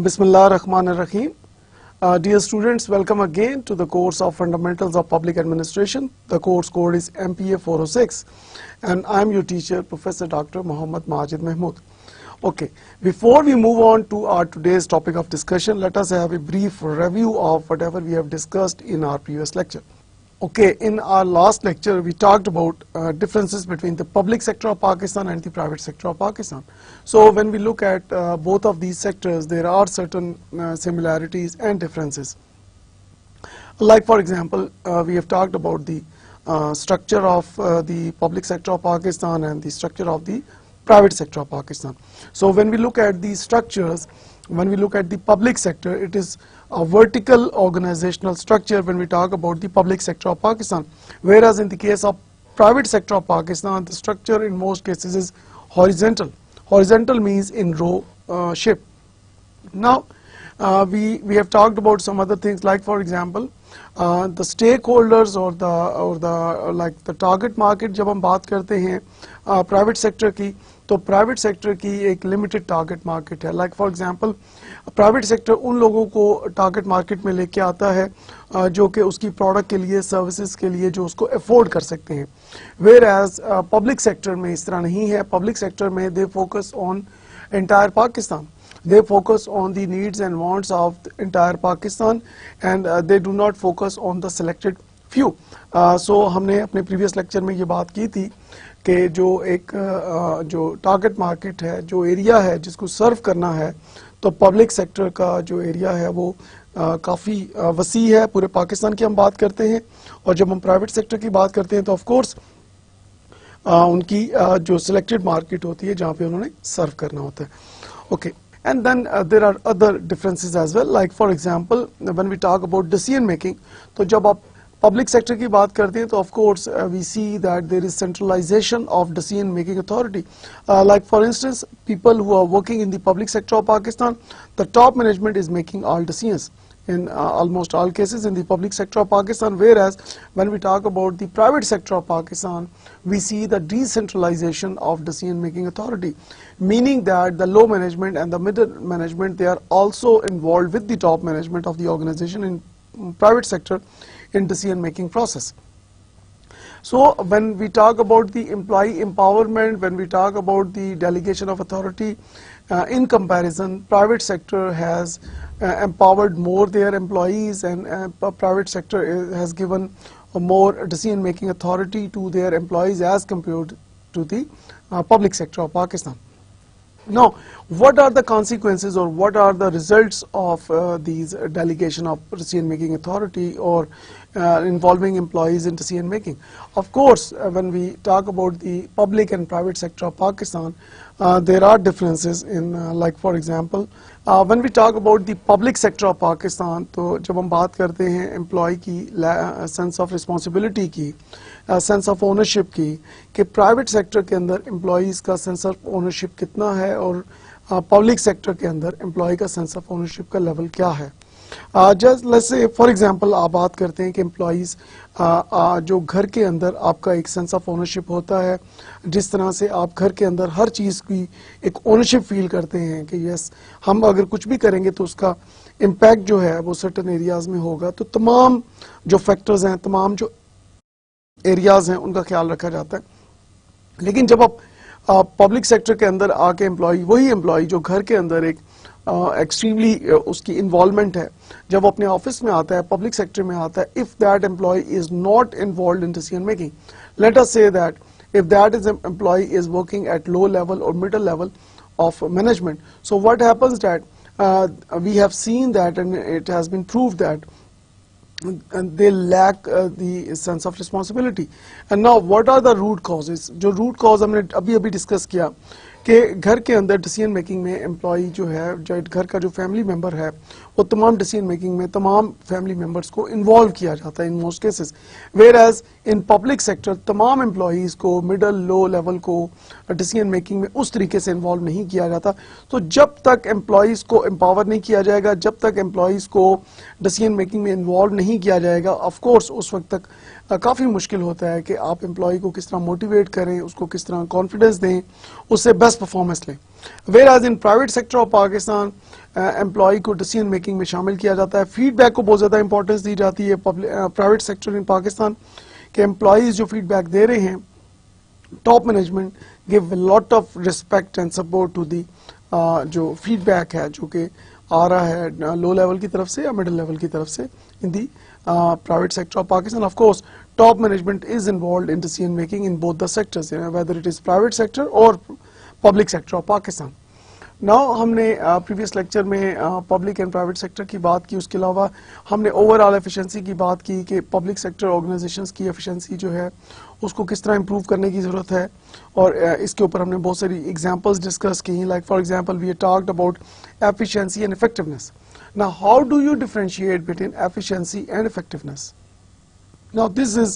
Bismillah ar-Rahman ar-Rahim. Dear students, welcome again to the course of Fundamentals of Public Administration. The course code is MPA 406 and I am your teacher, Professor Dr. Muhammad Majid Mahmood. Okay, before we move on to our today's topic of discussion, let us have a brief review of whatever we have discussed in our previous lecture. Okay, in our last lecture, we talked about differences between the public sector of Pakistan and the private sector of Pakistan. So when we look at both of these sectors, there are certain similarities and differences. Like for example, we have talked about the structure of the public sector of Pakistan and the structure of the private sector of Pakistan. So when we look at these structures, when we look at the public sector, it is a vertical organizational structure when we talk about the public sector of Pakistan, whereas in the case of private sector of Pakistan, the structure in most cases is horizontal. Horizontal means in row shape. Now we have talked about some other things, like for example the stakeholders or the like the target market. जब हम बात करते हैं private sector की, तो private sector की एक limited target market है. Like for example private sector उन लोगों को टारगेट मार्केट में लेके आता है जो कि उसकी प्रोडक्ट के लिए, सर्विसेज के लिए जो उसको अफोर्ड कर सकते हैं. वेयर एज पब्लिक सेक्टर में इस तरह नहीं है. पब्लिक सेक्टर में they focus on entire Pakistan. They focus on the needs and wants of the entire Pakistan and they do not focus on the selected few. So हमने अपने previous lecture में ये बात की थी कि जो एक जो टारगेट मार्केट है, जो एरिया है जिसको सर्व करना है, तो पब्लिक सेक्टर का जो एरिया है वो काफ़ी वसी है. पूरे पाकिस्तान की हम बात करते हैं, और जब हम प्राइवेट सेक्टर की बात करते हैं तो ऑफ कोर्स उनकी जो सिलेक्टेड मार्केट होती है जहाँ पे उन्होंने सर्व करना होता है. Okay, and then there are other differences as well. Like for example, when we talk about decision making, तो जब आप public sector की बात करते हैं तो of course we see that there is centralization of decision making authority. Like for instance, people who are working in the public sector of Pakistan, the top management is making all decisions in almost all cases in the public sector of Pakistan, whereas when we talk about the private sector of Pakistan, we see the decentralization of decision making authority, meaning that the low management and the middle management, they are also involved with the top management of the organization in private sector in decision making process. So when we talk about the employee empowerment, when we talk about the delegation of authority, in comparison, private sector has empowered more their employees, and private sector has given a more decision making authority to their employees as compared to the public sector of Pakistan. Now, what are the consequences or what are the results of these delegation of decision making authority or involving employees in decision making? Of course, when we talk about the public and private sector of Pakistan, there are differences in like for example, when we talk about the public sector of Pakistan, तो जब हम बात करते हैं employee की sense of responsibility की, sense of ownership की, कि प्राइवेट सेक्टर के अंदर एम्प्लॉयज़ का सेंस ऑफ ओनरशिप कितना है और पब्लिक सेक्टर के अंदर एम्प्लॉय का सेंस ऑफ ओनरशिप का लेवल क्या है. Just let's say for example आप बात करते हैं कि एम्प्लॉयज़ जो घर के अंदर आपका एक सेंस ऑफ ओनरशिप होता है, जिस तरह से आप घर के अंदर हर चीज़ की एक ओनरशिप फील करते हैं कि यस हम अगर कुछ भी करेंगे तो उसका इम्पैक्ट जो है वो सर्टन एरियाज़ में होगा. तो तमाम जो फैक्टर्स हैं, तमाम जो एरियाज हैं, उनका ख्याल रखा जाता है. लेकिन जब आप पब्लिक सेक्टर के अंदर आके वही एम्प्लॉय जो घर के अंदर एक एक्सट्रीमली उसकी इन्वॉल्वमेंट है, जब अपने ऑफिस में आता है, पब्लिक सेक्टर में आता है, if that employee is not involve in decision making, let us say that if that is employee is working at low level or middle level of management, so what happens that we have seen that and it has been proved that and they lack the sense of responsibility. And now what are the root causes? जो root cause हमने अभी discuss किया कि घर के अंदर decision making में employee जो है, जो घर का जो फैमिली मेंबर है, वो तमाम डिसीजन मेकिंग में तमाम फैमिली मेंबर्स को इन्वॉल्व किया जाता है in most cases. Where as in public sector तमाम एम्प्लॉयज़ को मिडल लो लेवल को डिसीजन मेकिंग में उस तरीके से इन्वॉल्व नहीं किया जाता. तो जब तक एम्प्लॉयज़ को एम्पावर नहीं किया जाएगा, जब तक एम्प्लॉयज़ को डिसीजन मेकिंग में इन्वॉल्व नहीं किया जाएगा, ऑफ कोर्स उस वक्त तक काफ़ी मुश्किल होता है कि आप एम्प्लॉय को किस तरह मोटिवेट करें, उसको किस तरह कॉन्फिडेंस दें, उससे बेस्ट परफॉर्मेंस लें. Where as in private sector of Pakistan employee को डिसीजन मेकिंग में शामिल किया जाता है। फीडबैक को बहुत ज़्यादा इंपॉर्टेंस दी जाती है प्राइवेट सेक्टर इन पाकिस्तान के एम्प्लॉयज़ जो फीडबैक दे रहे हैं, top management give lot of respect and support to the जो फीडबैक है जो कि आ रहा है लो लेवल की तरफ से या मिडिल लेवल की तरफ से इन दी private sector of Pakistan. Of course, top management is involved in decision making in both the sectors, whether it is private sector or public sector of Pakistan. Now हमने previous lecture में public and private sector की बात की, उसके अलावा हमने overall efficiency की बात की कि पब्लिक सेक्टर ऑर्गेनाइजेशंस की एफिशिएंसी जो है उसको किस तरह इंप्रूव करने की ज़रूरत है, और इसके ऊपर हमने बहुत सारी एग्जांपल्स डिस्कस की, like for example we talked about efficiency and effectiveness. Now how do you differentiate between efficiency and effectiveness? Now this is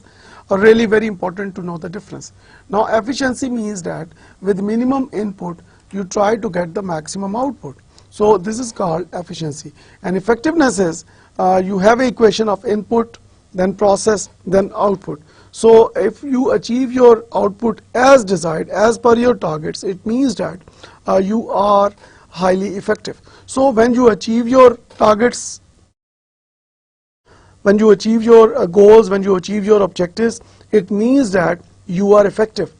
really very important to know the difference. Now efficiency means that with minimum input you try to get the maximum output. So this is called efficiency. And effectiveness is you have an equation of input, then process, then output. So if you achieve your output as desired, as per your targets, it means that you are highly effective. So when you achieve your targets, when you achieve your goals, when you achieve your objectives, it means that you are effective.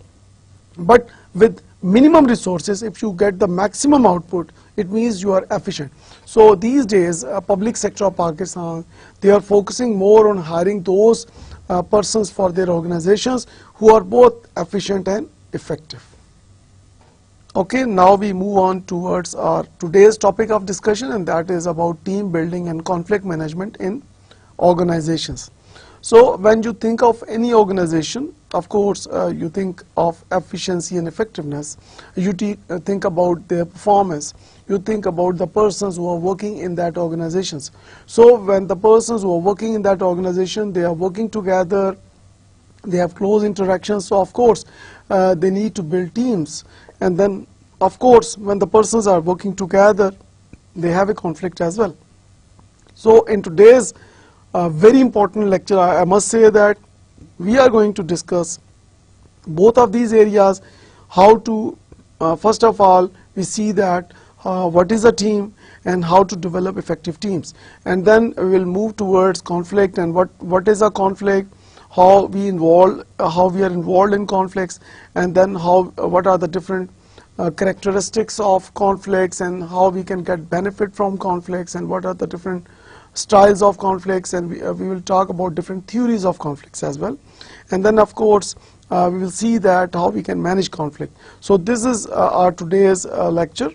But with minimum resources, if you get the maximum output, it means you are efficient. So these days, public sector of Pakistan, they are focusing more on hiring those persons for their organizations who are both efficient and effective. Okay, now we move on towards our today's topic of discussion, and that is about team building and conflict management in organizations. So when you think of any organization, of course you think of efficiency and effectiveness, you think about their performance, you think about the persons who are working in that organizations. So when the persons who are working in that organization, they are working together, they have close interactions, so of course they need to build teams. And then of course when the persons are working together, they have a conflict as well. So in today's very important lecture, I must say that we are going to discuss both of these areas. How to first of all we see that what is a team and how to develop effective teams, and then we will move towards conflict and what is a conflict, how we are involved in conflicts, and then what are the different characteristics of conflicts and how we can get benefit from conflicts, and what are the different styles of conflicts, and we will talk about different theories of conflicts as well. And then of course we will see that how we can manage conflict. So this is our today's lecture.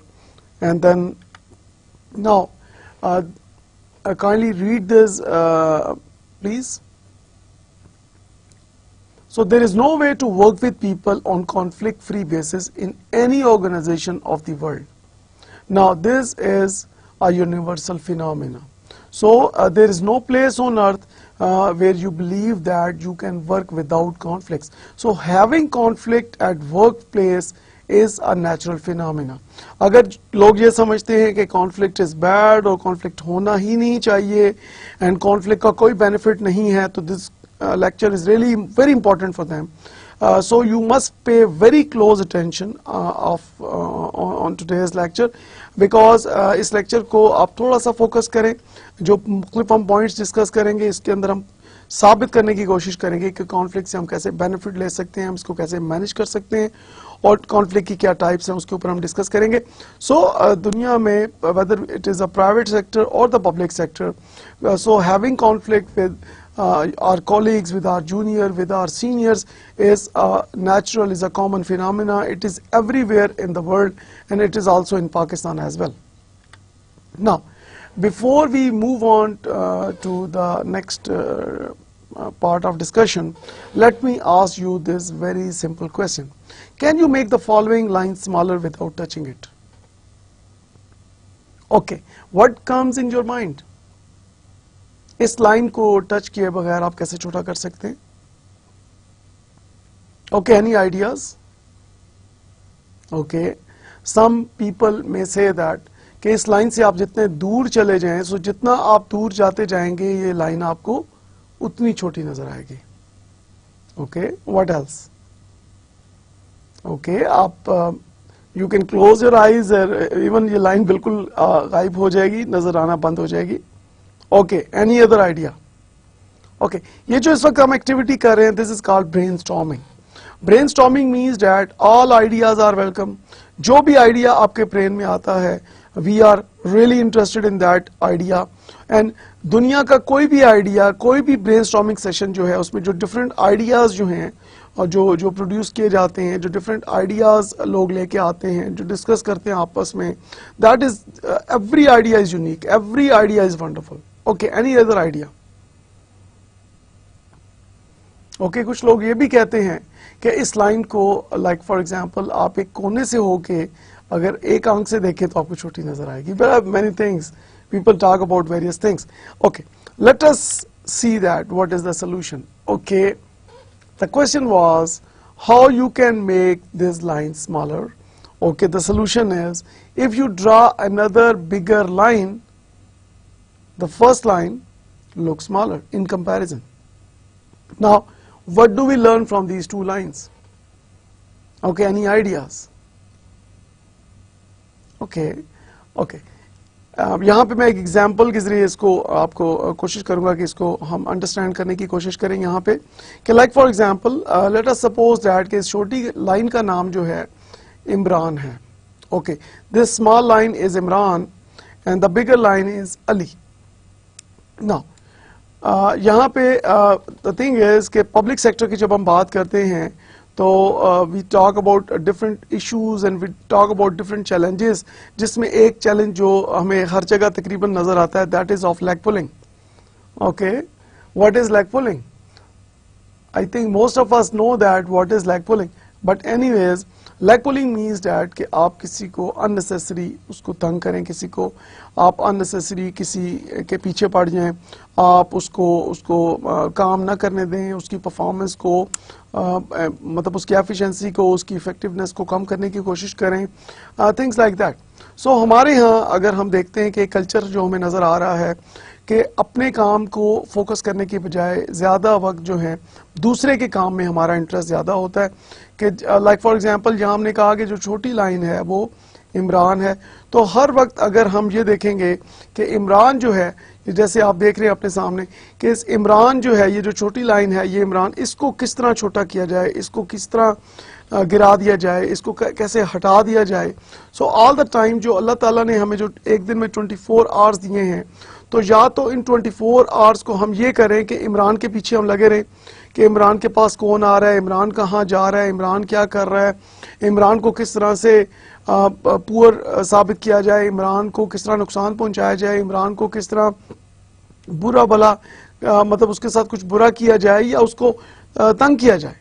And then now kindly read this please. So there is no way to work with people on conflict-free basis in any organization of the world. Now this is a universal phenomenon. So there is no place on earth where you believe that you can work without conflicts. So having conflict at workplace is a natural phenomena. अगर लोग ये समझते हैं कि conflict is bad और conflict होना ही नहीं चाहिए and conflict का कोई benefit नहीं है, तो this lecture is really very important for them. So you must pay very close attention on today's lecture, because इस lecture को आप थोड़ा सा focus करें. जो मुख्तलिफ हम पॉइंट्स डिस्कस करेंगे, इसके अंदर हम साबित करने की कोशिश करेंगे कि कॉन्फ्लिक्ट से हम कैसे बेनिफिट ले सकते हैं, हम इसको कैसे मैनेज कर सकते हैं, और कॉन्फ्लिक्ट की क्या टाइप्स हैं उसके ऊपर हम डिस्कस करेंगे. सो दुनिया में whether it is a private sector और the public sector, so having conflict with our colleagues, with our junior, with our seniors is natural, is a common phenomena. It is everywhere in the world, and it is also in Pakistan as well. Now before we move on to the next part of discussion, let me ask you this very simple question. Can you make the following line smaller without touching it? Okay, what comes in your mind? इस line को touch किए बगैर आप कैसे छोटा कर सकते हैं? Okay, any ideas? Okay, some people may say that कि इस लाइन से आप जितने दूर चले जाएं, सो जितना आप दूर जाते जाएंगे ये लाइन आपको उतनी छोटी नजर आएगी. Okay, what else? ओके, आप you can close your eyes, even ये लाइन बिल्कुल गायब हो जाएगी, नजर आना बंद हो जाएगी. Okay, any other idea? Okay, ये जो इस वक्त हम एक्टिविटी कर रहे हैं, this is called brainstorming. Brainstorming means that all ideas are welcome. जो भी आइडिया आपके ब्रेन में आता है, we are really interested in that idea. And दुनिया का कोई भी आइडिया, कोई भी ब्रेनस्टॉर्मिंग सेशन जो है, उसमें जो डिफरेंट आइडियाज जो हैं और जो प्रोड्यूस किए जाते हैं, जो डिफरेंट आइडियाज लोग लेके आते हैं, जो डिस्कस करते हैं आपस में, that is every idea is unique, every idea is wonderful. Okay, any other idea? Okay, कुछ लोग ये भी कहते हैं कि इस लाइन को, लाइक फॉर एग्जांपल, आप एक कोने से होके अगर एक आंख से देखें तो आपको छोटी नजर आएगी. Many things, people talk about various things. Okay, let us see that what is the solution. Okay, the question was how you can make this line smaller. Okay, the solution is if you draw another bigger line, the first line looks smaller in comparison. Now, what do we learn from these two lines? Okay, any ideas? Okay, okay. यहाँ पे मैं एक example के जरिए इसको आपको कोशिश करूंगा कि इसको हम अंडरस्टैंड करने की कोशिश करें यहाँ पे कि like for example let us suppose that कि इस छोटी लाइन का नाम जो है इमरान है. Okay, this small line is Imran and the bigger line is Ali. Now यहाँ पे द थिंग इज कि पब्लिक सेक्टर की जब हम बात करते हैं तो we talk about different issues and we talk about different challenges, जिसमें एक चैलेंज जो हमें हर जगह तकरीबन नजर आता है, that is of leg pulling. Okay, what is leg pulling? I think most of us know that what is leg pulling, but anyways leg pulling means that कि आप किसी को अननेसेसरी उसको तंग करें, किसी को आप अननेसेसरी किसी के पीछे पड़ जाएं, आप उसको काम ना करने दें, उसकी परफॉर्मेंस को मतलब उसकी एफिशिएंसी को, उसकी इफेक्टिवनेस को कम करने की कोशिश करें, थिंग्स लाइक दैट. सो हमारे यहाँ अगर हम देखते हैं कि कल्चर जो हमें नज़र आ रहा है कि अपने काम को फोकस करने की बजाय ज़्यादा वक्त जो है दूसरे के काम में हमारा इंटरेस्ट ज़्यादा होता है. कि लाइक फॉर एग्जांपल यहाँ हमने कहा कि जो छोटी लाइन है वो इमरान है, तो हर वक्त अगर हम ये देखेंगे कि इमरान जो है, जैसे आप देख रहे हैं अपने सामने कि इस इमरान जो है, ये जो छोटी लाइन है, ये इमरान, इसको किस तरह छोटा किया जाए, इसको किस तरह गिरा दिया जाए, इसको कैसे हटा दिया जाए. सो ऑल द टाइम जो अल्लाह ताला ने हमें जो एक दिन में 24 आवर्स दिए हैं, तो या तो इन 24 आवर्स को हम ये करें कि इमरान के पीछे हम लगे रहें कि इमरान के पास कौन आ रहा है, इमरान कहाँ जा रहा है, इमरान क्या कर रहा है, इमरान को किस तरह से पुअर साबित किया जाए, इमरान को किस तरह नुकसान पहुंचाया जाए, इमरान को किस तरह बुरा भला मतलब उसके साथ कुछ बुरा किया जाए या उसको तंग किया जाए.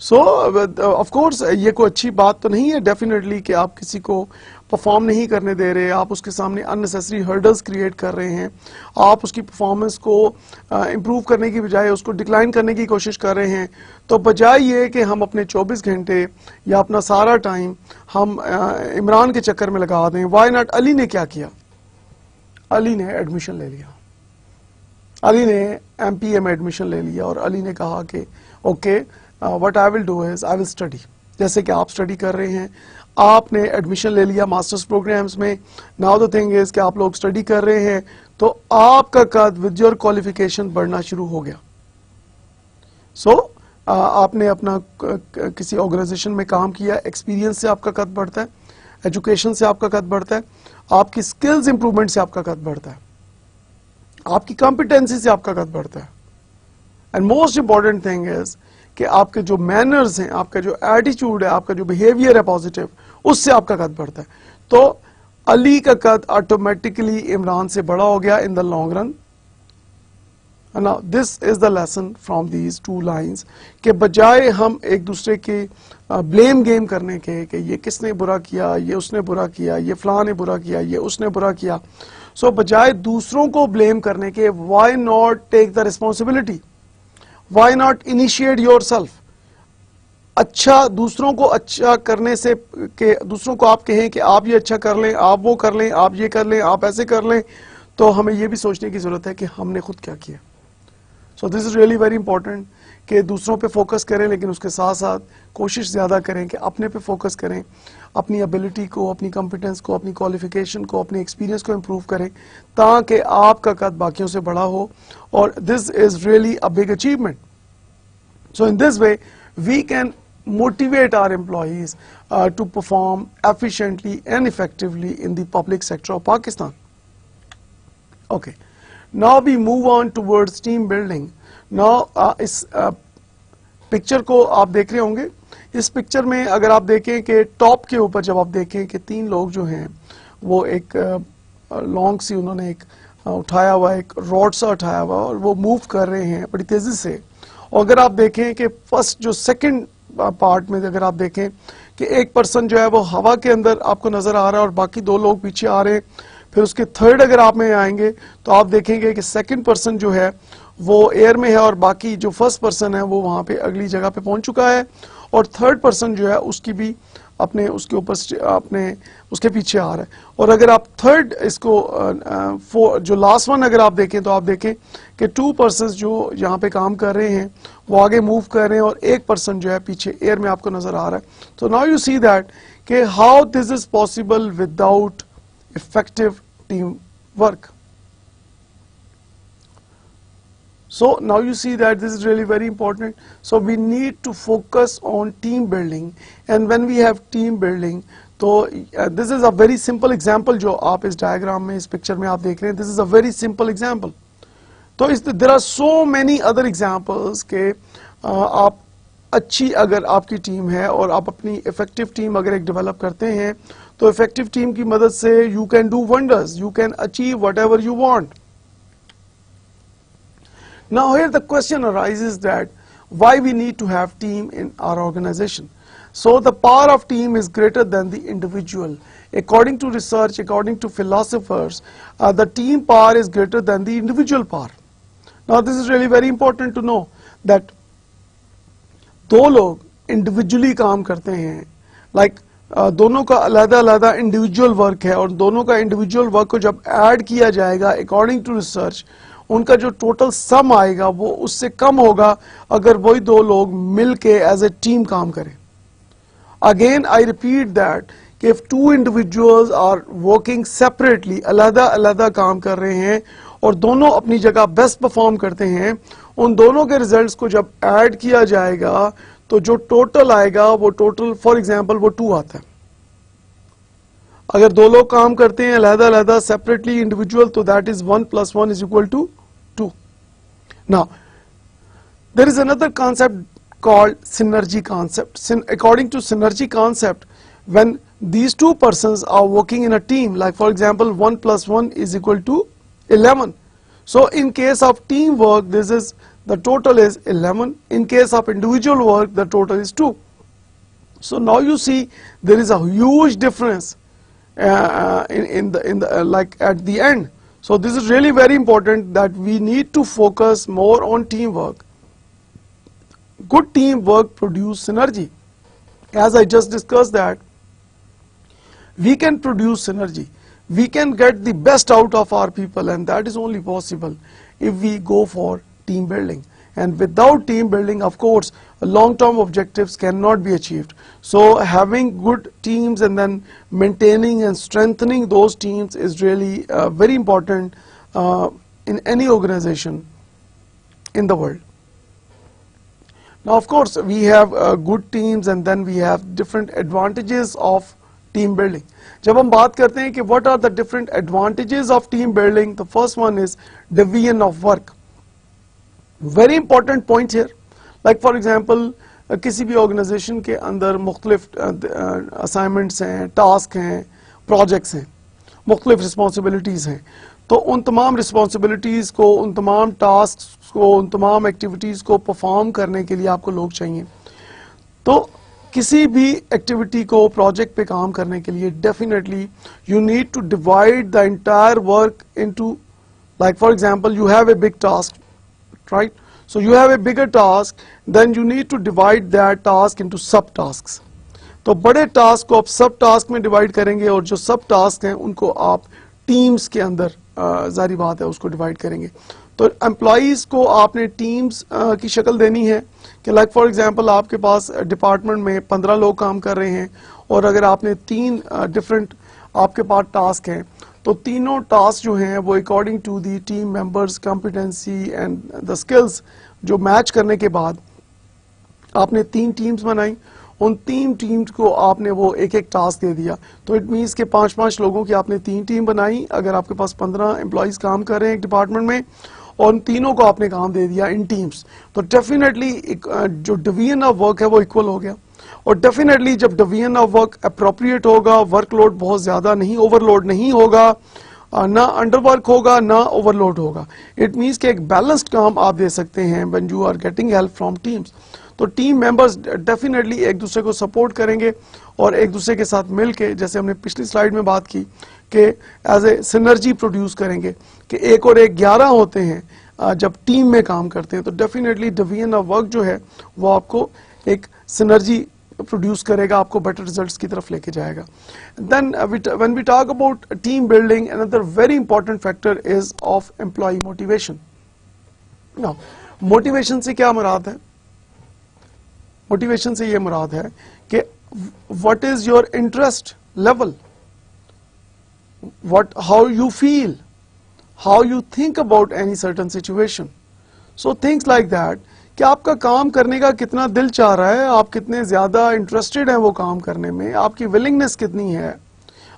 सो ऑफ कोर्स ये कोई अच्छी बात तो नहीं है डेफिनेटली कि आप किसी को परफॉर्म नहीं करने दे रहे, आप उसके सामने अननेसेसरी हर्डल्स क्रिएट कर रहे हैं, आप उसकी परफॉर्मेंस को इम्प्रूव करने की बजाय उसको डिक्लाइन करने की कोशिश कर रहे हैं. तो बजाय ये कि हम अपने 24 घंटे या अपना सारा टाइम हम इमरान के चक्कर में लगा दें, वाई नॉट अली ने क्या किया? अली ने एडमिशन ले लिया, अली ने MPA में एडमिशन ले लिया और अली ने कहा कि okay what I will do is I will study. जैसे कि आप स्टडी कर रहे हैं, आपने एडमिशन ले लिया मास्टर्स प्रोग्राम्स में. नाउ द थिंग इज कि आप लोग स्टडी कर रहे हैं तो आपका कद विद योर क्वालिफिकेशन बढ़ना शुरू हो गया. सो आपने अपना किसी ऑर्गेनाइजेशन में काम किया, एक्सपीरियंस से आपका कद बढ़ता है, एजुकेशन से आपका कद बढ़ता है, आपकी स्किल्स इंप्रूवमेंट से आपका कद बढ़ता है, आपकी कॉम्पिटेंसी से आपका कद बढ़ता है. And most important thing is कि आपके जो मैनर्स हैं, आपका जो एटीट्यूड है, आपका जो बिहेवियर है पॉजिटिव, उससे आपका कद बढ़ता है. तो अली का कद ऑटोमेटिकली इमरान से बड़ा हो गया in the long run. Now this is the lesson from these two lines कि बजाय हम एक दूसरे के ब्लेम गेम करने के कि ये किसने बुरा किया, ये उसने बुरा किया, ये फलां ने बुरा किया, ये उसने बुरा किया, सो बजाय दूसरों को ब्लेम करने के why not take the responsibility, why not initiate yourself. अच्छा, दूसरों को अच्छा करने से कि दूसरों को आप कहें कि आप ये अच्छा कर लें, आप वो कर लें, आप ये कर लें, आप ऐसे कर लें, तो हमें ये भी सोचने की जरूरत है कि हमने खुद क्या किया. सो this is really very important कि दूसरों पे फोकस करें, लेकिन उसके साथ साथ कोशिश ज़्यादा करें कि अपने पे फोकस करें, अपनी एबिलिटी को, अपनी कॉम्पिटेंस को, अपनी क्वालिफिकेशन को, अपने एक्सपीरियंस को इम्प्रूव करें ताकि आपका कद बाकियों से बड़ा हो, और this is really a big achievement. So in this way we can motivate our employees to perform efficiently and effectively in the public sector of Pakistan. Okay, now we move on towards team building. Now इस picture को आप देख रहे होंगे. इस picture में अगर आप देखें कि टॉप के ऊपर जब आप देखें कि 3 लोग जो हैं वो एक लॉन्ग सी उन्होंने एक उठाया हुआ, एक रॉड सा उठाया हुआ, और वो मूव कर रहे हैं बड़ी तेजी से. और अगर आप देखें कि फर्स्ट जो सेकंड पार्ट में अगर आप देखें कि एक पर्सन जो है वो हवा के अंदर आपको नजर आ रहा है और बाकी 2 लोग पीछे आ रहे हैं. फिर उसके थर्ड अगर आप में आएंगे तो आप देखेंगे कि सेकंड पर्सन जो है वो एयर में है और बाकी जो फर्स्ट पर्सन है वो वहां पे अगली जगह पे पहुंच चुका है, और थर्ड पर्सन जो है उसकी भी अपने उसके ऊपर अपने उसके पीछे आ रहा है. और अगर आप थर्ड इसको जो लास्ट वन अगर आप देखें तो आप देखें कि 2 पर्सन्स जो यहाँ पे काम कर रहे हैं वो आगे मूव कर रहे हैं और एक पर्सन जो है पीछे एयर में आपको नजर आ रहा है. तो नाउ यू सी दैट कि how this is possible without effective team work. So now you see that this is really very important. So we need to focus on team building, and when we have team building, तो this is a very simple example जो आप इस diagram में इस picture में आप देख रहे हैं. This is a very simple example. तो there are so many other examples के आप अच्छी अगर आपकी टीम है और आप अपनी इफेक्टिव टीम अगर एक डेवलप करते हैं तो इफेक्टिव टीम की मदद से you can do wonders, you can achieve whatever you want. Now here the question arises that why we need to have team in our organization. So the power of team is greater than the individual. According to research, according to philosophers, the team power is greater than the individual power. Now this is really very important to know that 2 लोग individually काम करते हैं, like दोनों का अलग-अलग individual work है, और दोनों का इंडिविजुअल वर्क को जब ऐड किया जाएगा अकॉर्डिंग टू रिसर्च उनका जो टोटल सम आएगा वो उससे कम होगा अगर वही 2 लोग मिलके एज ए टीम काम करें. अगेन आई रिपीट दैट कि if 2 individuals are working separately, अलग-अलग काम कर रहे हैं और दोनों अपनी जगह बेस्ट परफॉर्म करते हैं, उन दोनों के रिजल्ट्स को जब ऐड किया जाएगा तो जो टोटल आएगा वो टोटल फॉर एग्जांपल वो 2 आता है. अगर 2 लोग काम करते हैं अलग-अलग सेपरेटली इंडिविजुअल तो that is 1 + 1 = 2. Now, there is another concept called synergy concept. According to synergy concept, when these 2 persons are working in a team, like for example 1 + 1 = 11. So in case of teamwork, the total is 11. In case of individual work, the total is 2. So now you see there is a huge difference like at the end. So this is really very important that we need to focus more on teamwork. Good teamwork produce synergy. As I just discussed that we can produce synergy. We can get the best out of our people, and that is only possible if we go for team building. And without team building, of course, long-term objectives cannot be achieved. So having good teams and then maintaining and strengthening those teams is really very important in any organization in the world. Now, of course, we have good teams and then we have different advantages of team building. जब हम बात करते हैं कि what are the different advantages of team building, the first one is division of work. Very important point here. Like for example, किसी भी organisation के अंदर मुख्तलिफ असाइनमेंट्स हैं, टास्क हैं, प्रोजेक्ट्स हैं, मुख्तलिफ रिस्पॉन्सिबिलिटीज़ हैं. तो उन तमाम रिस्पॉन्सिबिलिटीज़ को, उन तमाम टास्क को, उन तमाम एक्टिविटीज़ को परफॉर्म करने के लिए आपको लोग चाहिए. तो किसी भी एक्टिविटी को, प्रोजेक्ट पे काम करने के लिए definitely you need to divide the entire work into, like for example you have a big task, right? So you have a bigger task, then you need to divide that task into sub tasks. तो बड़े task को आप सब task में divide करेंगे और जो सब टास्क हैं उनको आप टीम्स के अंदर जारी बात है उसको डिवाइड करेंगे. तो एम्प्लॉयज़ को आपने टीम्स की शक्ल देनी है कि लाइक फॉर एग्जांपल आपके पास डिपार्टमेंट में 15 लोग काम कर रहे हैं और अगर आपने 3 डिफरेंट आपके पास टास्क हैं तो तीनों टास्क जो हैं वो according to the team members competency and the skills जो मैच करने के बाद आपने 3 टीम्स बनाई, उन 3 टीम्स को आपने वो एक एक टास्क दे दिया। तो इट मीन्स के 5-5 लोगों की आपने 3 टीम बनाई। अगर आपके पास 15 एम्प्लॉयज़ काम कर रहे हैं एक डिपार्टमेंट में और उन तीनों को आपने काम दे दिया इन टीम्स, तो डेफिनेटली जो डिवीजन ऑफ वर्क है वो इक्वल हो गया। और डेफिनेटली जब डिवीजन ऑफ वर्क अप्रोप्रिएट होगा, वर्कलोड बहुत ज़्यादा नहीं, ओवरलोड नहीं होगा, ना अंडरवर्क होगा ना ओवरलोड होगा। इट मीन्स कि एक बैलेंस्ड काम आप दे सकते हैं when you are getting help from teams. तो टीम मेंबर्स डेफिनेटली एक दूसरे को सपोर्ट करेंगे और एक दूसरे के साथ मिलके, जैसे हमने पिछली स्लाइड में बात की कि एज ए सिनर्जी प्रोड्यूस करेंगे कि 1 और 1 11 होते हैं जब टीम में काम करते हैं। तो डेफिनेटली डिवीजन ऑफ वर्क जो है वो आपको एक सिनर्जी प्रोड्यूस करेगा, आपको बेटर रिजल्ट्स की तरफ लेके जाएगा। Then when we talk about team building, another very important factor is of employee motivation. Now motivation से क्या मुराद है? मोटिवेशन से ये मुराद है कि what is your interest level, what how you feel, how you think about any certain situation, so things like that कि आपका काम करने का कितना दिल चाह रहा है, आप कितने ज्यादा इंटरेस्टेड हैं वो काम करने में, आपकी विलिंगनेस कितनी है,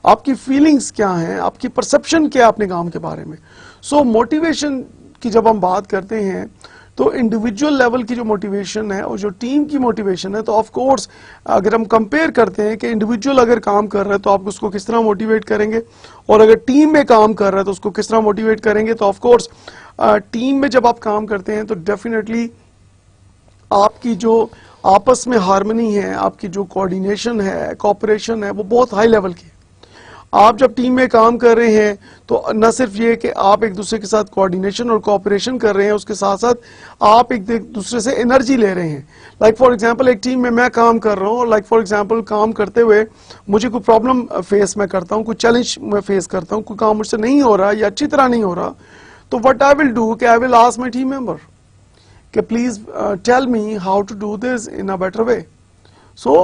आपकी फीलिंग्स क्या हैं, आपकी परसेप्शन क्या है अपने काम के बारे में। सो मोटिवेशन की जब हम बात करते हैं तो इंडिविजुअल लेवल की जो मोटिवेशन है और जो टीम की मोटिवेशन है, तो ऑफ कोर्स अगर हम कंपेयर करते हैं कि इंडिविजुअल अगर काम कर रहा है तो आप उसको किस तरह मोटिवेट करेंगे और अगर टीम में काम कर रहा है तो उसको किस तरह मोटिवेट करेंगे। तो ऑफ कोर्स टीम में जब आप काम करते हैं तो डेफिनेटली आपकी जो आपस में हार्मनी है, आपकी जो कोऑर्डिनेशन है, कोऑपरेशन है, वो बहुत हाई लेवल की है। आप जब टीम में काम कर रहे हैं तो न सिर्फ ये कि आप एक दूसरे के साथ कोऑर्डिनेशन और कोऑपरेशन कर रहे हैं, उसके साथ साथ आप एक दूसरे से एनर्जी ले रहे हैं। लाइक फॉर एग्जांपल एक टीम में मैं काम कर रहा हूँ और लाइक फॉर एग्जांपल काम करते हुए मुझे कोई प्रॉब्लम फेस मैं करता हूँ, कोई चैलेंज मैं फेस करता हूँ, कोई काम मुझसे नहीं हो रहा या अच्छी तरह नहीं हो रहा, तो व्हाट आई विल डू कि I will ask my team member कि please tell me how to do this in a better way. So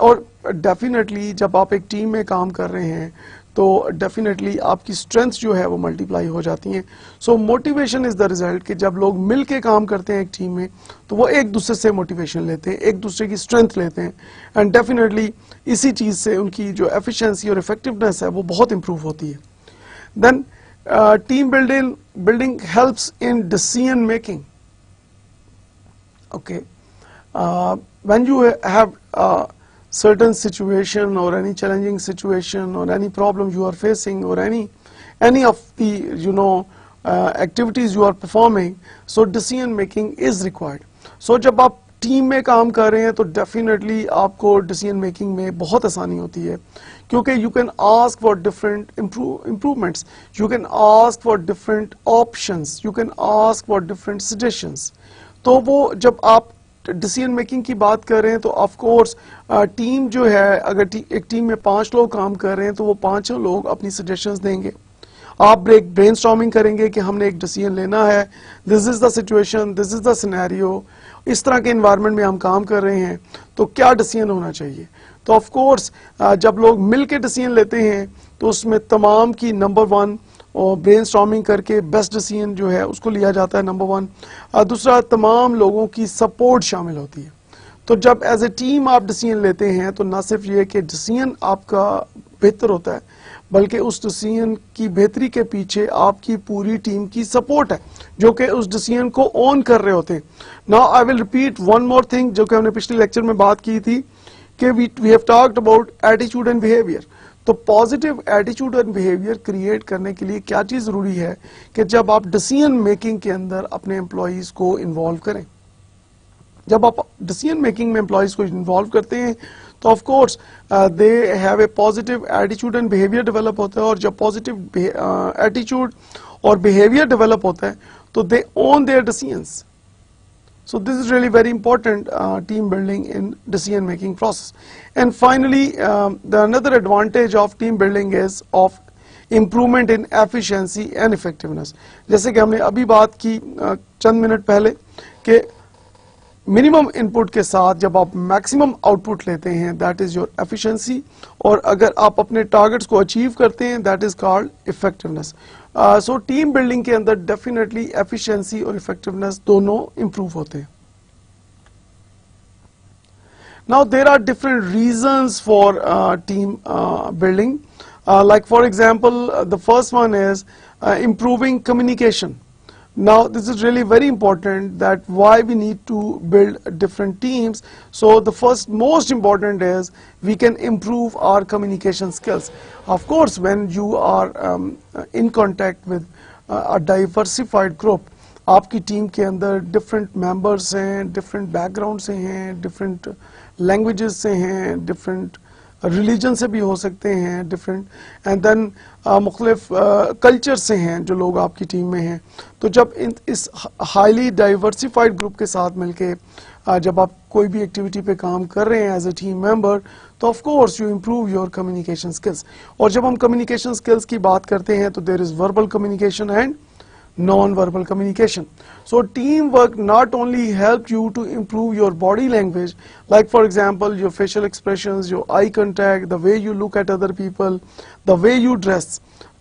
और डेफिनेटली जब आप एक टीम में काम कर रहे हैं तो डेफिनेटली आपकी स्ट्रेंथ जो है वो मल्टीप्लाई हो जाती हैं। सो मोटिवेशन इज द रिजल्ट कि जब लोग मिल के काम करते हैं एक टीम में तो वो एक दूसरे से मोटिवेशन लेते हैं, एक दूसरे की स्ट्रेंथ लेते हैं एंड डेफिनेटली इसी चीज़ से उनकी जो एफिशिएंसी और इफेक्टिवनेस है वो बहुत इंप्रूव होती है। Then team building helps in decision making. Okay, when you have a certain situation or any challenging situation or any problem you are facing or any of the activities you are performing, so decision making is required. So जब आप team में काम कर रहे हैं तो definitely आपको decision making में बहुत आसानी होती है क्योंकि you can ask for different improvements, you can ask for different options, you can ask for different suggestions. तो वो जब आप डिसीजन मेकिंग की बात कर रहे हैं तो ऑफ कोर्स टीम जो है, अगर एक टीम में 5 लोग काम कर रहे हैं तो वो 5 लोग अपनी सजेशंस देंगे। आप ब्रेनस्टॉर्मिंग करेंगे कि हमने एक डिसीजन लेना है, this is the situation, this is the scenario, इस तरह के एनवायरनमेंट में हम काम कर रहे हैं तो क्या डिसीजन होना चाहिए। तो ऑफ कोर्स जब लोग मिल के डिसीजन लेते हैं तो उसमें तमाम की नंबर 1 और ब्रेनस्टॉर्मिंग करके बेस्ट डिसीजन जो है उसको लिया जाता है नंबर 1। दूसरा, तमाम लोगों की सपोर्ट शामिल होती है। तो जब एज ए टीम आप डिसीजन लेते हैं तो ना सिर्फ ये कि डिसीजन आपका बेहतर होता है बल्कि उस डिसीजन की बेहतरी के पीछे आपकी पूरी टीम की सपोर्ट है जो कि उस डिसीजन को ऑन कर रहे होते हैं। Now I will repeat one more thing जो कि हमने पिछले लेक्चर में बात की थी कि we have talked about attitude and behaviour. तो positive attitude and behaviour create करने के लिए क्या चीज़ ज़रूरी है कि जब आप डिसीजन मेकिंग के अंदर अपने एम्प्लॉयज़ को इन्वॉल्व करें। जब आप डिसीजन मेकिंग में एम्प्लॉयज़ को इन्वॉल्व करते हैं तो of course they have a positive attitude and behaviour develop होता है और जब पॉजिटिव एटीट्यूड और बिहेवियर डेवलप होता है तो they own their decisions. So this is really very important team building in decision making process. And finally, the another advantage of team building is of improvement in efficiency and effectiveness. जैसे कि हमने अभी बात की चंद minute पहले कि minimum input के साथ जब आप मैक्सिमम आउटपुट लेते हैं दैट इज योर एफिशिएंसी, और अगर आप अपने टारगेट्स को अचीव करते हैं that is called effectiveness. So team building के अंदर डेफिनेटली एफिशिएंसी और इफेक्टिवनेस दोनों इंप्रूव होते हैं। Now there are different reasons for team building. Like for example, the first one is improving communication. Now this is really very important, that why we need to build different teams. So the first most important is we can improve our communication skills. Of course, when you are in contact with a diversified group, आपकी team के अंदर different members हैं, different background से हैं, different languages से हैं, different religion से भी हो सकते हैं, डिफरेंट एंड देन मुख्तलिफ कल्चर से हैं जो लोग आपकी टीम में हैं। तो जब इस हाईली डाइवर्सिफाइड ग्रुप के साथ मिलके जब आप कोई भी एक्टिविटी पे काम कर रहे हैं एज ए टीम मेंबर, तो of course you improve your communication skills. और जब हम कम्युनिकेशन स्किल्स की बात करते हैं तो there is verbal communication and non-verbal communication. So teamwork not only help you to improve your body language, like for example your facial expressions, your eye contact, the way you look at other people, the way you dress.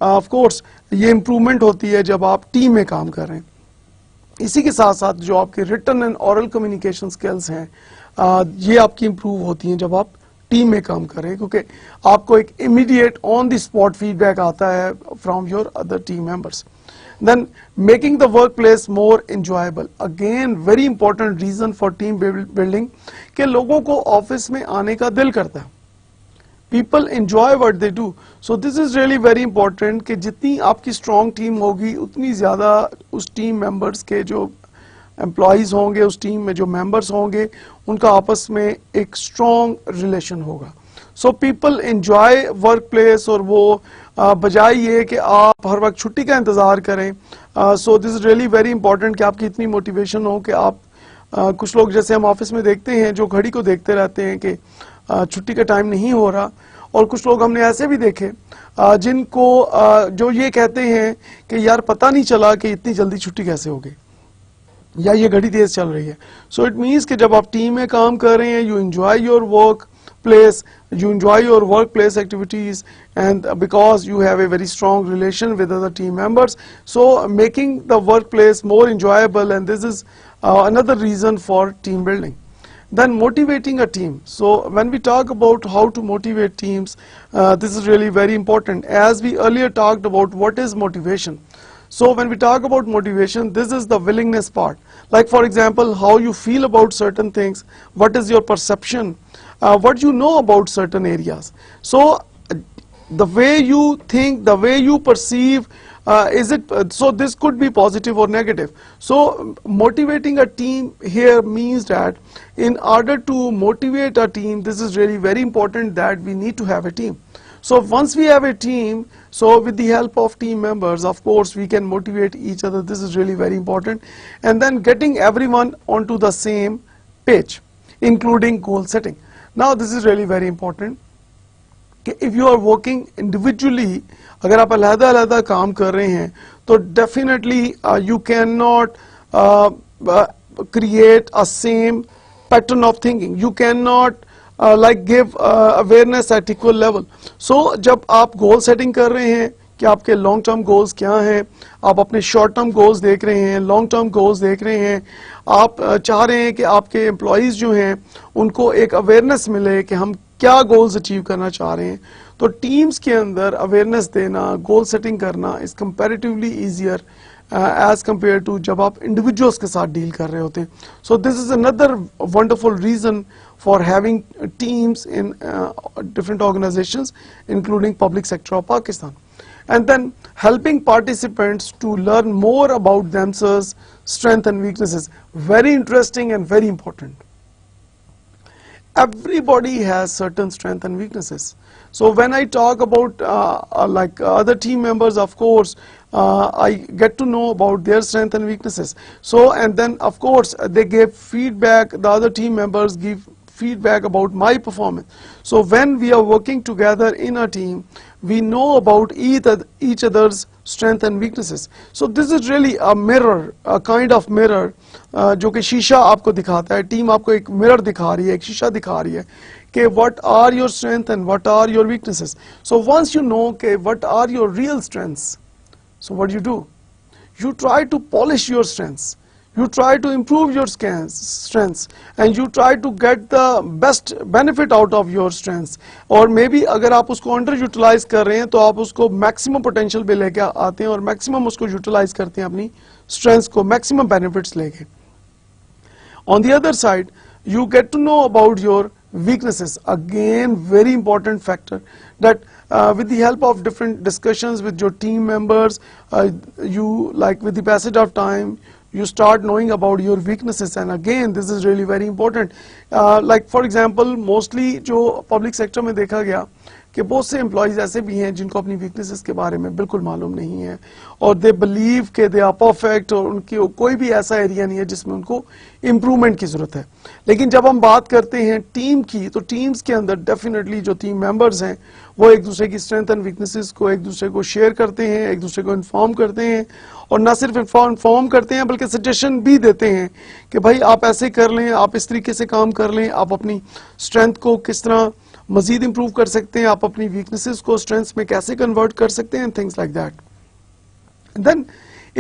Of course ये improvement होती है जब आप team में काम कर रहे हैं। इसी के साथ साथ जो आपके written and oral communication skills हैं ये आपकी improve होती हैं जब आप टीम में काम कर रहे हैं, क्योंकि आपको एक immediate on the spot feedback आता है from your other team members. Then making the workplace more enjoyable, again very important reason for team building, कि लोगों को ऑफिस में आने का दिल करता है। People enjoy what they do. So this is really very important कि जितनी आपकी strong team होगी उतनी ज़्यादा उस team members के जो employees होंगे, उस team में जो members होंगे, उनका आपस में एक strong relation होगा। So people enjoy work place, और वो बजाय ये कि आप हर वक्त छुट्टी का इंतज़ार करें। So this is really very important कि आपकी इतनी मोटिवेशन हो कि आप कुछ लोग जैसे हम ऑफिस में देखते हैं जो घड़ी को देखते रहते हैं कि छुट्टी का टाइम नहीं हो रहा, और कुछ लोग हमने ऐसे भी देखे जिनको जो ये कहते हैं कि यार पता नहीं चला कि इतनी जल्दी छुट्टी कैसे हो गई, या ये घड़ी तेज चल रही है। सो इट मीन्स कि जब आप टीम में काम कर रहे हैं you enjoy your work place, you enjoy your workplace activities, and because you have a very strong relation with other team members, so making the workplace more enjoyable, and this is another reason for team building. Then motivating a team. So when we talk about how to motivate teams, this is really very important, as we earlier talked about what is motivation. So when we talk about motivation, this is the willingness part. Like for example, how you feel about certain things, what is your perception, what you know about certain areas. So the way you think, the way you perceive, so this could be positive or negative. So motivating a team here means that in order to motivate a team, this is really very important that we need to have a team. So once we have a team, so with the help of team members, of course we can motivate each other. This is really very important. And then getting everyone onto the same page, including goal setting. Now this is really very important कि if you are working individually, अगर आप अलग-अलग काम कर रहे हैं तो definitely you cannot create a same pattern of thinking. You cannot like give awareness at equal level. So जब आप goal setting कर रहे हैं कि आपके लॉन्ग टर्म गोल्स क्या हैं, आप अपने शॉर्ट टर्म गोल्स देख रहे हैं, लॉन्ग टर्म गोल्स देख रहे हैं, आप चाह रहे हैं कि आपके एम्प्लॉयज़ जो हैं उनको एक अवेयरनेस मिले कि हम क्या गोल्स अचीव करना चाह रहे हैं, तो टीम्स के अंदर अवेयरनेस देना, गोल सेटिंग करना is comparatively easier as compare to जब आप इंडिविजुअल्स के साथ डील कर रहे होते हैं. So this is another wonderful reason for having teams in different organizations including public sector of Pakistan. And then helping participants to learn more about themselves, strengths and weaknesses. Very interesting and very important. Everybody has certain strengths and weaknesses. So when I talk about like other team members, of course I get to know about their strengths and weaknesses. So and then of course they give feedback, the other team members give feedback about my performance. So when we are working together in a team, we know about each other's strength and weaknesses. So this is really a mirror, a kind of mirror, जो कि शीशा आपको दिखाता है. Team आपको एक mirror दिखा रही है, एक शीशा दिखा रही है कि what are your strengths and what are your weaknesses. So once you know कि what are your real strengths, so what do? You try to polish your strengths. You try to improve your strengths and you try to get the best benefit out of your strengths. और maybe अगर आप उसको under utilize कर रहे हैं तो आप उसको maximum potential पे लेके आते हैं और maximum उसको utilize करते हैं अपनी strengths को maximum benefits लेके. On the other side, you get to know about your weaknesses. Again, very important factor that with the help of different discussions with your team members, you like with the passage of time, you start knowing about your weaknesses. And again, this is really very important. Like for example, mostly जो public sector में देखा गया कि बहुत से employees ऐसे भी हैं जिनको अपनी वीकनेसेस के बारे में बिल्कुल मालूम नहीं है और दे बिलीव कि दे आर परफेक्ट और उनकी कोई भी ऐसा एरिया नहीं है जिसमें उनको इम्प्रूवमेंट की ज़रूरत है. लेकिन जब हम बात करते हैं टीम की, तो टीम्स के अंदर डेफिनेटली जो टीम मेंबर्स हैं वो एक दूसरे की स्ट्रेंथ एंड वीकनेसेस को एक दूसरे को शेयर करते हैं, एक दूसरे को इन्फॉर्म करते हैं और ना सिर्फ इन्फॉर्म करते हैं बल्कि सजेशन भी देते हैं कि भाई आप ऐसे कर लें, आप इस तरीके से काम कर लें, आप अपनी स्ट्रेंथ को किस तरह मजीद इंप्रूव कर सकते हैं, आप अपनी वीकनेसेस को स्ट्रेंथ्स में कैसे कन्वर्ट कर सकते हैं, things like that. Then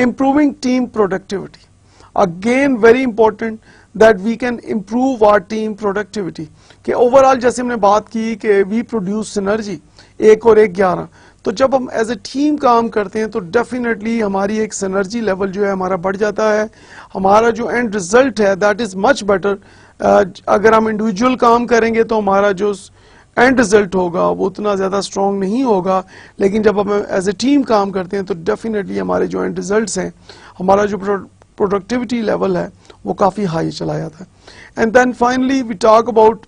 improving team productivity, again very important that we can improve our team productivity. कि ओवरऑल जैसे हमने बात की कि वी प्रोड्यूस सिनर्जी 1 और 1 11, तो जब हम एज ए टीम काम करते हैं तो डेफिनेटली हमारी एक सिनर्जी लेवल जो है हमारा बढ़ जाता है. हमारा जो एंड रिजल्ट है दैट इज मच बेटर. अगर हम इंडिविजुअल काम करेंगे तो हमारा जो एंड रिजल्ट होगा वो उतना ज़्यादा स्ट्रॉन्ग नहीं होगा, लेकिन जब हम एज ए टीम काम करते हैं तो डेफिनेटली हमारे जो एंड रिजल्ट्स हैं, हमारा जो प्रोडक्टिविटी लेवल है वो काफ़ी हाई चला जाता है. And then finally we talk about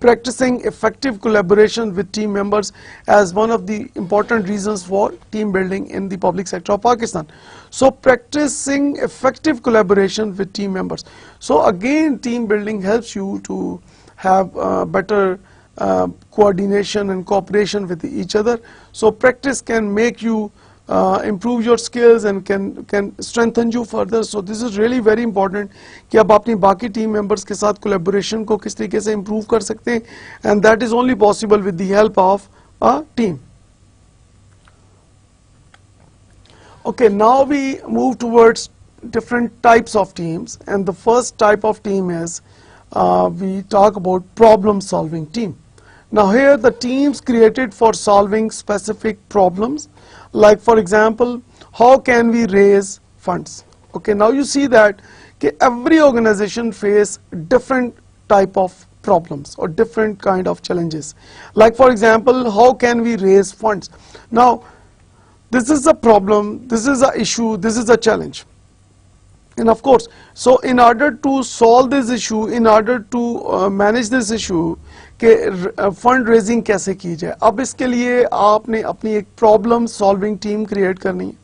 practicing effective collaboration with team members as one of the important reasons for team building in the public sector of Pakistan. So practicing effective collaboration with team members. So again, team building helps you to have better coordination and cooperation with each other. So practice can make you improve your skills and can strengthen you further. So this is really very important कि आप अपनी बाकी team members के साथ collaboration को किस तरीके से improve कर सकते हैं, and that is only possible with the help of a team. Okay, now we move towards different types of teams, and the first type of team is we talk about problem solving team. Now here the teams created for solving specific problems, like for example, how can we raise funds? Okay, now you see that every organization face different type of problems or different kind of challenges. Like for example, how can we raise funds? Now this is a problem, this is a issue, this is a challenge. And of course, so in order to solve this issue, in order to manage this issue, कि fund raising कैसे की जाए, अब इसके लिए आपने अपनी एक प्रॉब्लम सॉल्विंग टीम क्रिएट करनी है.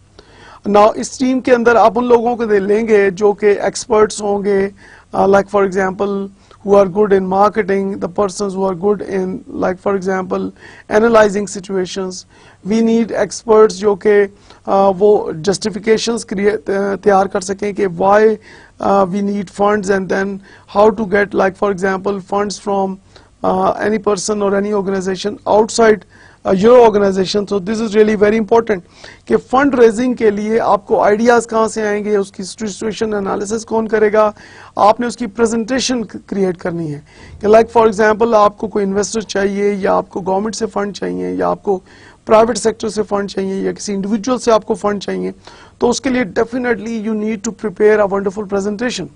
नाउ इस टीम के अंदर आप उन लोगों को दे लेंगे जो कि एक्सपर्ट्स होंगे, like for example who are good in marketing, the persons who are good in, like for example, analyzing situations. We need experts जो कि वो justifications तैयार कर सकें कि why we need funds, and then how to get, like for example, funds from any person or any organization outside your organization. So this is really very important कि fund raising के लिए आपको ideas कहाँ से आएंगे, उसकी situation analysis कौन करेगा, आपने उसकी प्रेजेंटेशन क्रिएट करनी है कि लाइक फॉर एग्जांपल आपको कोई इन्वेस्टर चाहिए, या आपको गवर्नमेंट से फंड चाहिए, या आपको प्राइवेट सेक्टर से फंड चाहिए, या किसी इंडिविजुअल से आपको फंड चाहिए, तो उसके लिए definitely you need to prepare a wonderful presentation.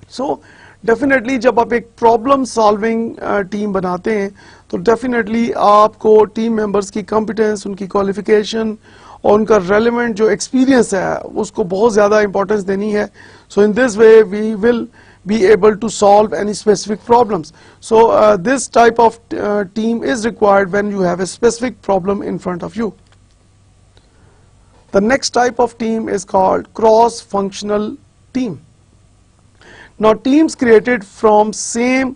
So definitely जब आप एक प्रॉब्लम सॉल्विंग टीम बनाते हैं तो डेफिनेटली आपको टीम मेंबर्स की कॉम्पिटेंस, उनकी क्वालिफिकेशन और उनका रेलेवेंट जो एक्सपीरियंस है उसको बहुत ज़्यादा इंपॉर्टेंस देनी है. So in this way we will be able to solve any specific problems. So this type of team is required when you have a specific problem in front of you. The next type of team is called cross-functional team. Now teams created from same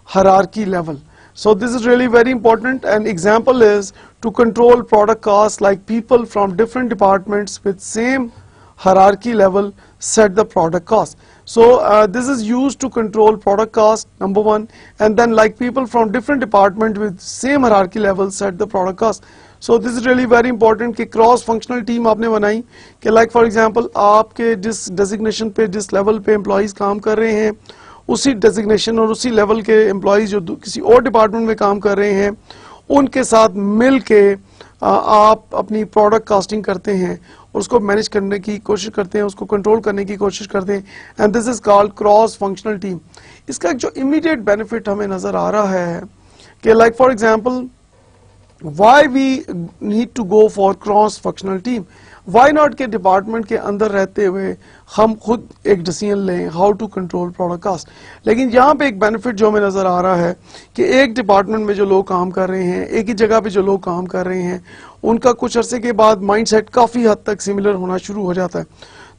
hierarchy level. So this is really very important. An example is to control product costs, like people from different departments with same hierarchy level set the product cost. So this is used to control product cost, number one, and then like people from different department with same hierarchy level set the product cost. So this is really very important कि cross functional team आपने बनाई कि like for example आपके जिस designation पे जिस level पे employees काम कर रहे हैं उसी डेजिग्नेशन और उसी लेवल के एम्प्लॉइज जो किसी और डिपार्टमेंट में काम कर रहे हैं उनके साथ मिल के आप अपनी प्रोडक्ट कास्टिंग करते हैं और उसको मैनेज करने की कोशिश करते हैं, उसको कंट्रोल करने की कोशिश करते हैं, and this is called cross functional team. इसका एक जो इमीडिएट बेनिफिट हमें नजर आ रहा है कि like for example why we need to go for cross functional team, why not के डिपार्टमेंट के अंदर रहते हुए हम खुद एक डिसीजन लें how to control product cost. लेकिन यहाँ पे एक बेनिफिट जो हमें नजर आ रहा है कि एक डिपार्टमेंट में जो लोग काम कर रहे हैं, एक ही जगह पे जो लोग काम कर रहे हैं, उनका कुछ अरसे के बाद माइंडसेट काफी हद तक सिमिलर होना शुरू हो जाता है.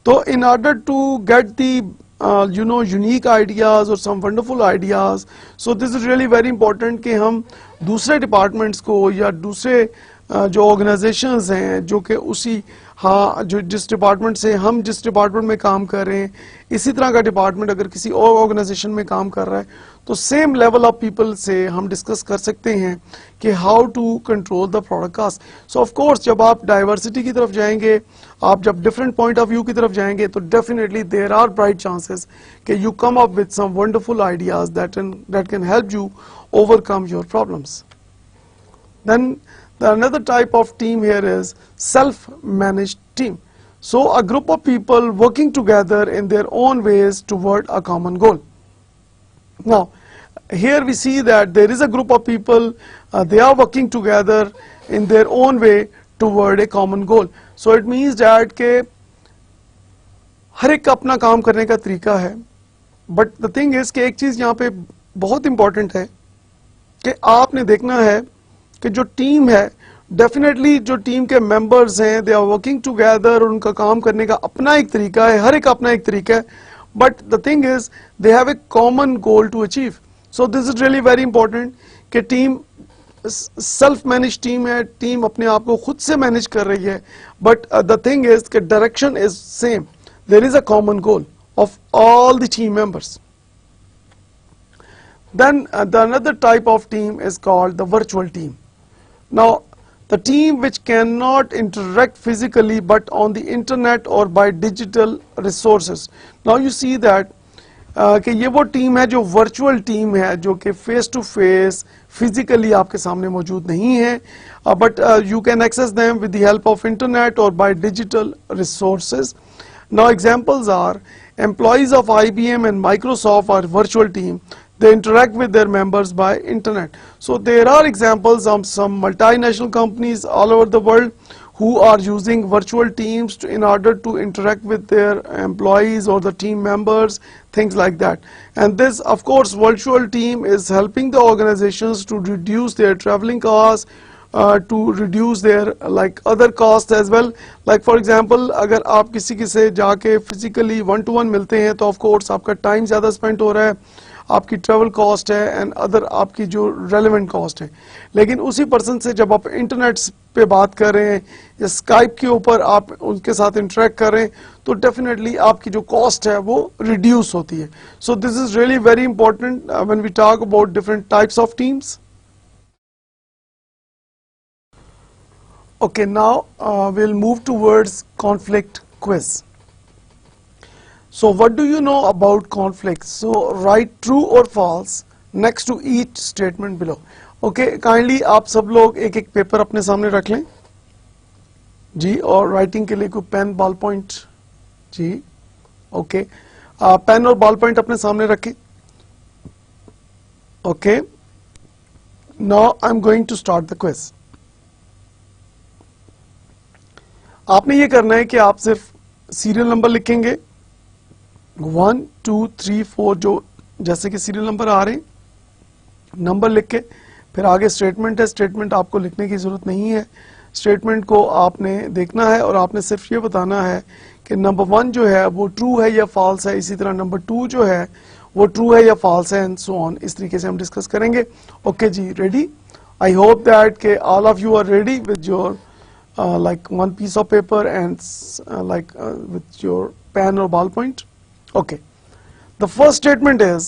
तो in order to get the unique ideas or some wonderful ideas, so this is really very important कि हम दूसरे डिपार्टमेंट्स को या दूसरे जो ऑर्गेनाइजेशंस हैं जो कि उसी जो जिस डिपार्टमेंट से हम जिस डिपार्टमेंट में काम कर रहे हैं इसी तरह का डिपार्टमेंट अगर किसी और ऑर्गेनाइजेशन में काम कर रहा है तो सेम लेवल ऑफ पीपल से हम डिस्कस कर सकते हैं कि how to control the product cost. So of course जब आप डाइवर्सिटी की तरफ जाएंगे, आप जब डिफरेंट पॉइंट ऑफ व्यू की तरफ जाएंगे तो definitely there are bright chances कि you come up with some wonderful ideas that can help you overcome your problems. Then the another type of team here is self-managed team. So a group of people working together in their own ways toward a common goal. Now here we see that there is a group of people, they are working together in their own way toward a common goal. So it means that के हर एक का अपना काम करने का तरीका है, but the thing is कि एक चीज यहाँ पे बहुत important है कि आपने देखना है कि जो टीम है डेफिनेटली जो टीम के मेंबर्स हैं दे आर वर्किंग टुगेदर और उनका काम करने का अपना एक तरीका है, हर एक अपना एक तरीका है, but the thing is they have a common goal to achieve. So this is really very important कि टीम सेल्फ मैनेज टीम है, टीम अपने आप को खुद से मैनेज कर रही है, बट द थिंग इज कि direction is same, there is a common goal of all the team members. Then the another type of team is called the virtual team. Now the team which cannot interact physically but on the internet or by digital resources. Now you see that कि ये वो team है जो virtual team है जो कि face to face physically आपके सामने मौजूद नहीं है, but you can access them with the help of internet और by digital resources. Now examples are employees of IBM and Microsoft are virtual team. They interact with their members by internet. So there are examples of some multinational companies all over the world who are using virtual teams in order to interact with their employees or the team members, things like that. And this, of course, virtual team is helping the organizations to reduce their traveling costs, to reduce their like other costs as well. Like for example, अगर आप किसी के से जाके physically one to one मिलते हैं तो of course आपका time ज़्यादा spent हो रहा है, आपकी ट्रैवल कॉस्ट है एंड अदर आपकी जो रेलेवेंट कॉस्ट है. लेकिन उसी पर्सन से जब आप इंटरनेट पे बात कर रहे हैं या स्काइप के ऊपर आप उनके साथ इंटरेक्ट कर रहे हैं तो डेफिनेटली आपकी जो कॉस्ट है वो रिड्यूस होती है. So this is really very important when we talk about different types of teams. Okay, now we'll move towards conflict quiz. So what do you know about conflicts? So write true or false next to each statement below. Okay, kindly आप सब लोग एक एक paper अपने सामने रख लें जी, और राइटिंग के लिए कोई पेन बॉल पॉइंट जी. ओके, पेन और बॉल पॉइंट अपने सामने रखें. Okay, now I am going to start the quiz. आपने ये करना है कि आप सिर्फ सीरियल नंबर लिखेंगे 1 2 3 4 जो जैसे कि सीरियल नंबर आ रहे हैं, नंबर लिख के फिर आगे स्टेटमेंट है, स्टेटमेंट आपको लिखने की जरूरत नहीं है, स्टेटमेंट को आपने देखना है और आपने सिर्फ ये बताना है कि नंबर 1 जो है वो ट्रू है या फॉल्स है. इसी तरह नंबर 2 जो है वो ट्रू है या फॉल्स है एंड सो ऑन, इस तरीके से हम डिस्कस करेंगे। ओके जी, रेडी? आई होप दैट के all of you are ready with your like one piece of paper and with your pen or ballpoint. Okay, the first statement is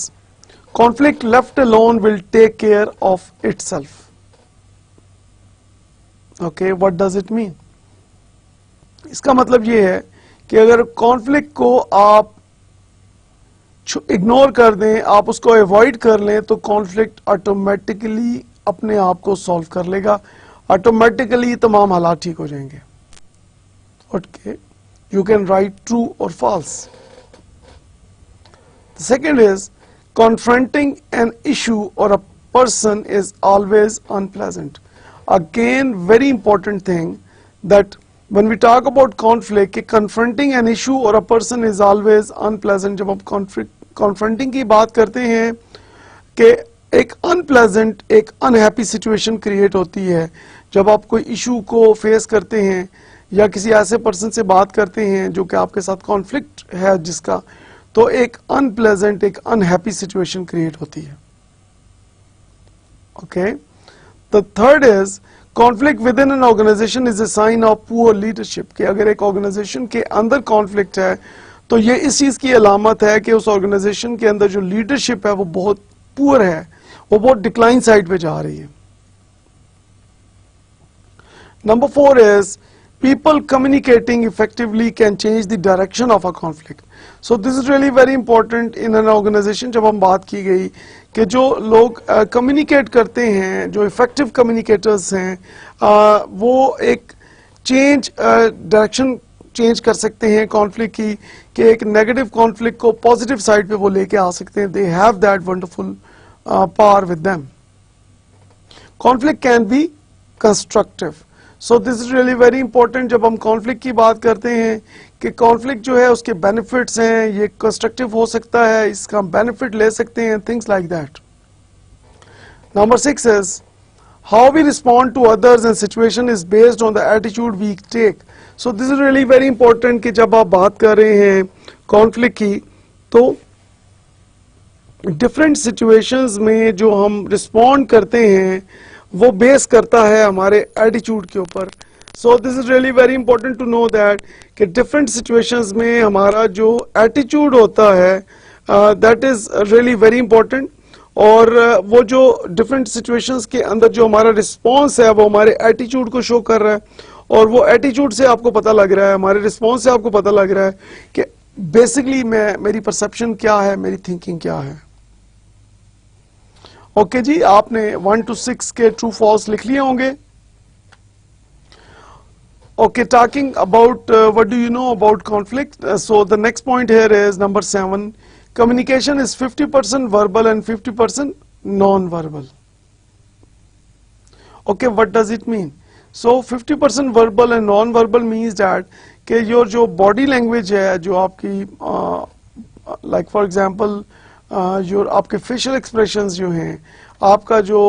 conflict left alone will take care of itself. Okay, what does it mean? इसका मतलब ये है कि अगर conflict को आप ignore कर दें, आप उसको अवॉइड कर लें, तो कॉन्फ्लिक्ट ऑटोमेटिकली अपने आप को सॉल्व कर लेगा, ऑटोमेटिकली तमाम हालात ठीक हो जाएंगे। Okay, you can write true और false. The second is confronting an issue or a person is always unpleasant. Again, very important thing that when we talk about conflict, confronting an issue or a person is always unpleasant. जब हम confronting की बात करते हैं कि एक unpleasant, एक unhappy situation create होती है जब आप कोई इशू को फेस करते हैं या किसी ऐसे पर्सन से बात करते हैं जो कि आपके साथ कॉन्फ्लिक्ट है जिसका, तो एक अनप्लेजेंट, एक अनहैप्पी सिचुएशन क्रिएट होती है। Okay, the third is conflict with in an organization is a sign of poor leadership. कि अगर एक ऑर्गेनाइजेशन के अंदर कॉन्फ्लिक्ट है तो ये इस चीज की अलामत है कि उस ऑर्गेनाइजेशन के अंदर जो लीडरशिप है वो बहुत पुअर है, वो बहुत डिक्लाइन साइड पे जा रही है। Number 4 is people communicating effectively can change the direction of a conflict. So this is really very important in an organization। जब हम बात की गई कि जो लोग communicate करते हैं, जो effective communicators हैं, वो एक change direction change कर सकते हैं conflict की, कि एक negative conflict को positive side पे वो लेके आ सकते हैं। They have that wonderful power with them. Conflict can be constructive. So this is really very important। जब हम कॉन्फ्लिक्ट की बात करते हैं कि कॉन्फ्लिक्ट जो है उसके बेनिफिट्स हैं, ये कंस्ट्रक्टिव हो सकता है, इसका हम बेनिफिट ले सकते हैं, things like that. Number 6 is how we respond to others and situation is based on the attitude we take. So this is really very important कि जब आप बात कर रहे हैं कॉन्फ्लिक्ट की, तो डिफरेंट सिचुएशंस में जो हम रिस्पॉन्ड करते हैं वो बेस करता है हमारे एटीट्यूड के ऊपर। So this is really very important to know that कि डिफरेंट सिचुएशंस में हमारा जो एटीट्यूड होता है that is really very important. और वो जो डिफरेंट सिचुएशंस के अंदर जो हमारा रिस्पॉन्स है वो हमारे एटीट्यूड को शो कर रहा है, और वो एटीट्यूड से आपको पता लग रहा है, हमारे रिस्पॉन्स से आपको पता लग रहा है कि बेसिकली मेरी परसेप्शन क्या है, मेरी थिंकिंग क्या है। ओके जी, आपने 1 to 6 के ट्रू फॉल्स लिख लिए होंगे। Okay, talking about what do you know about conflict, so the next point here is number 7, communication is 50% verbal and 50% non verbal. Okay, what does it mean? So 50% verbal and non verbal means that कि your जो body language है, जो आपकी like for example your आपके facial expressions जो हैं, आपका जो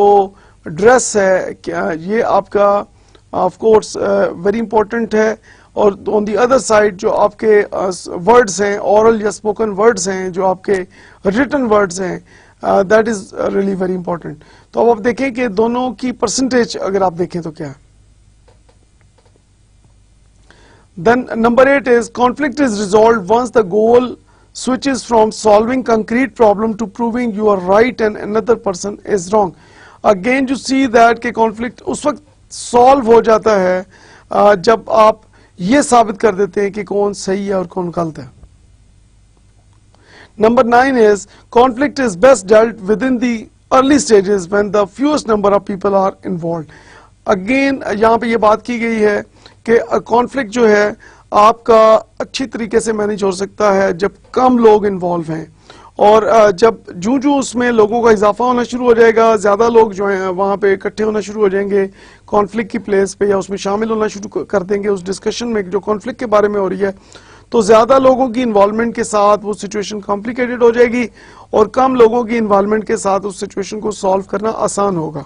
ड्रेस है, क्या ये आपका ऑफ कोर्स वेरी इंपॉर्टेंट है, और ऑन दी अदर साइड जो आपके वर्ड्स हैं, ओरल या स्पोकन वर्ड्स हैं, जो आपके रिटन वर्ड्स हैं, that is really very important. तो अब आप देखें कि दोनों की परसेंटेज अगर आप देखें तो क्या है। Then number 8 is conflict is resolve once the goal switches from solving concrete problem to proving you are right and another person is wrong. Again you see that कि conflict उस वक्त solve हो जाता है जब आप ये साबित कर देते हैं कि कौन सही है और कौन गलत है। Number 9 is conflict is best dealt within the early stages when the fewest number of people are involved. Again यहाँ पे ये बात की गई है कि conflict जो है आपका अच्छी तरीके से मैनेज हो सकता है जब कम लोग इन्वॉल्व हैं, और जब जूं उसमें लोगों का इजाफा होना शुरू हो जाएगा, ज़्यादा लोग जो हैं वहाँ पे इकट्ठे होना शुरू हो जाएंगे कॉन्फ्लिक्ट की प्लेस पे, या उसमें शामिल होना शुरू कर देंगे उस डिस्कशन में जो कॉन्फ्लिक्ट के बारे में हो रही है, तो ज़्यादा लोगों की इन्वॉल्वमेंट के साथ वो सिचुएशन कॉम्प्लिकेटेड हो जाएगी, और कम लोगों की इन्वॉल्वमेंट के साथ उस सिचुएशन को सॉल्व करना आसान होगा।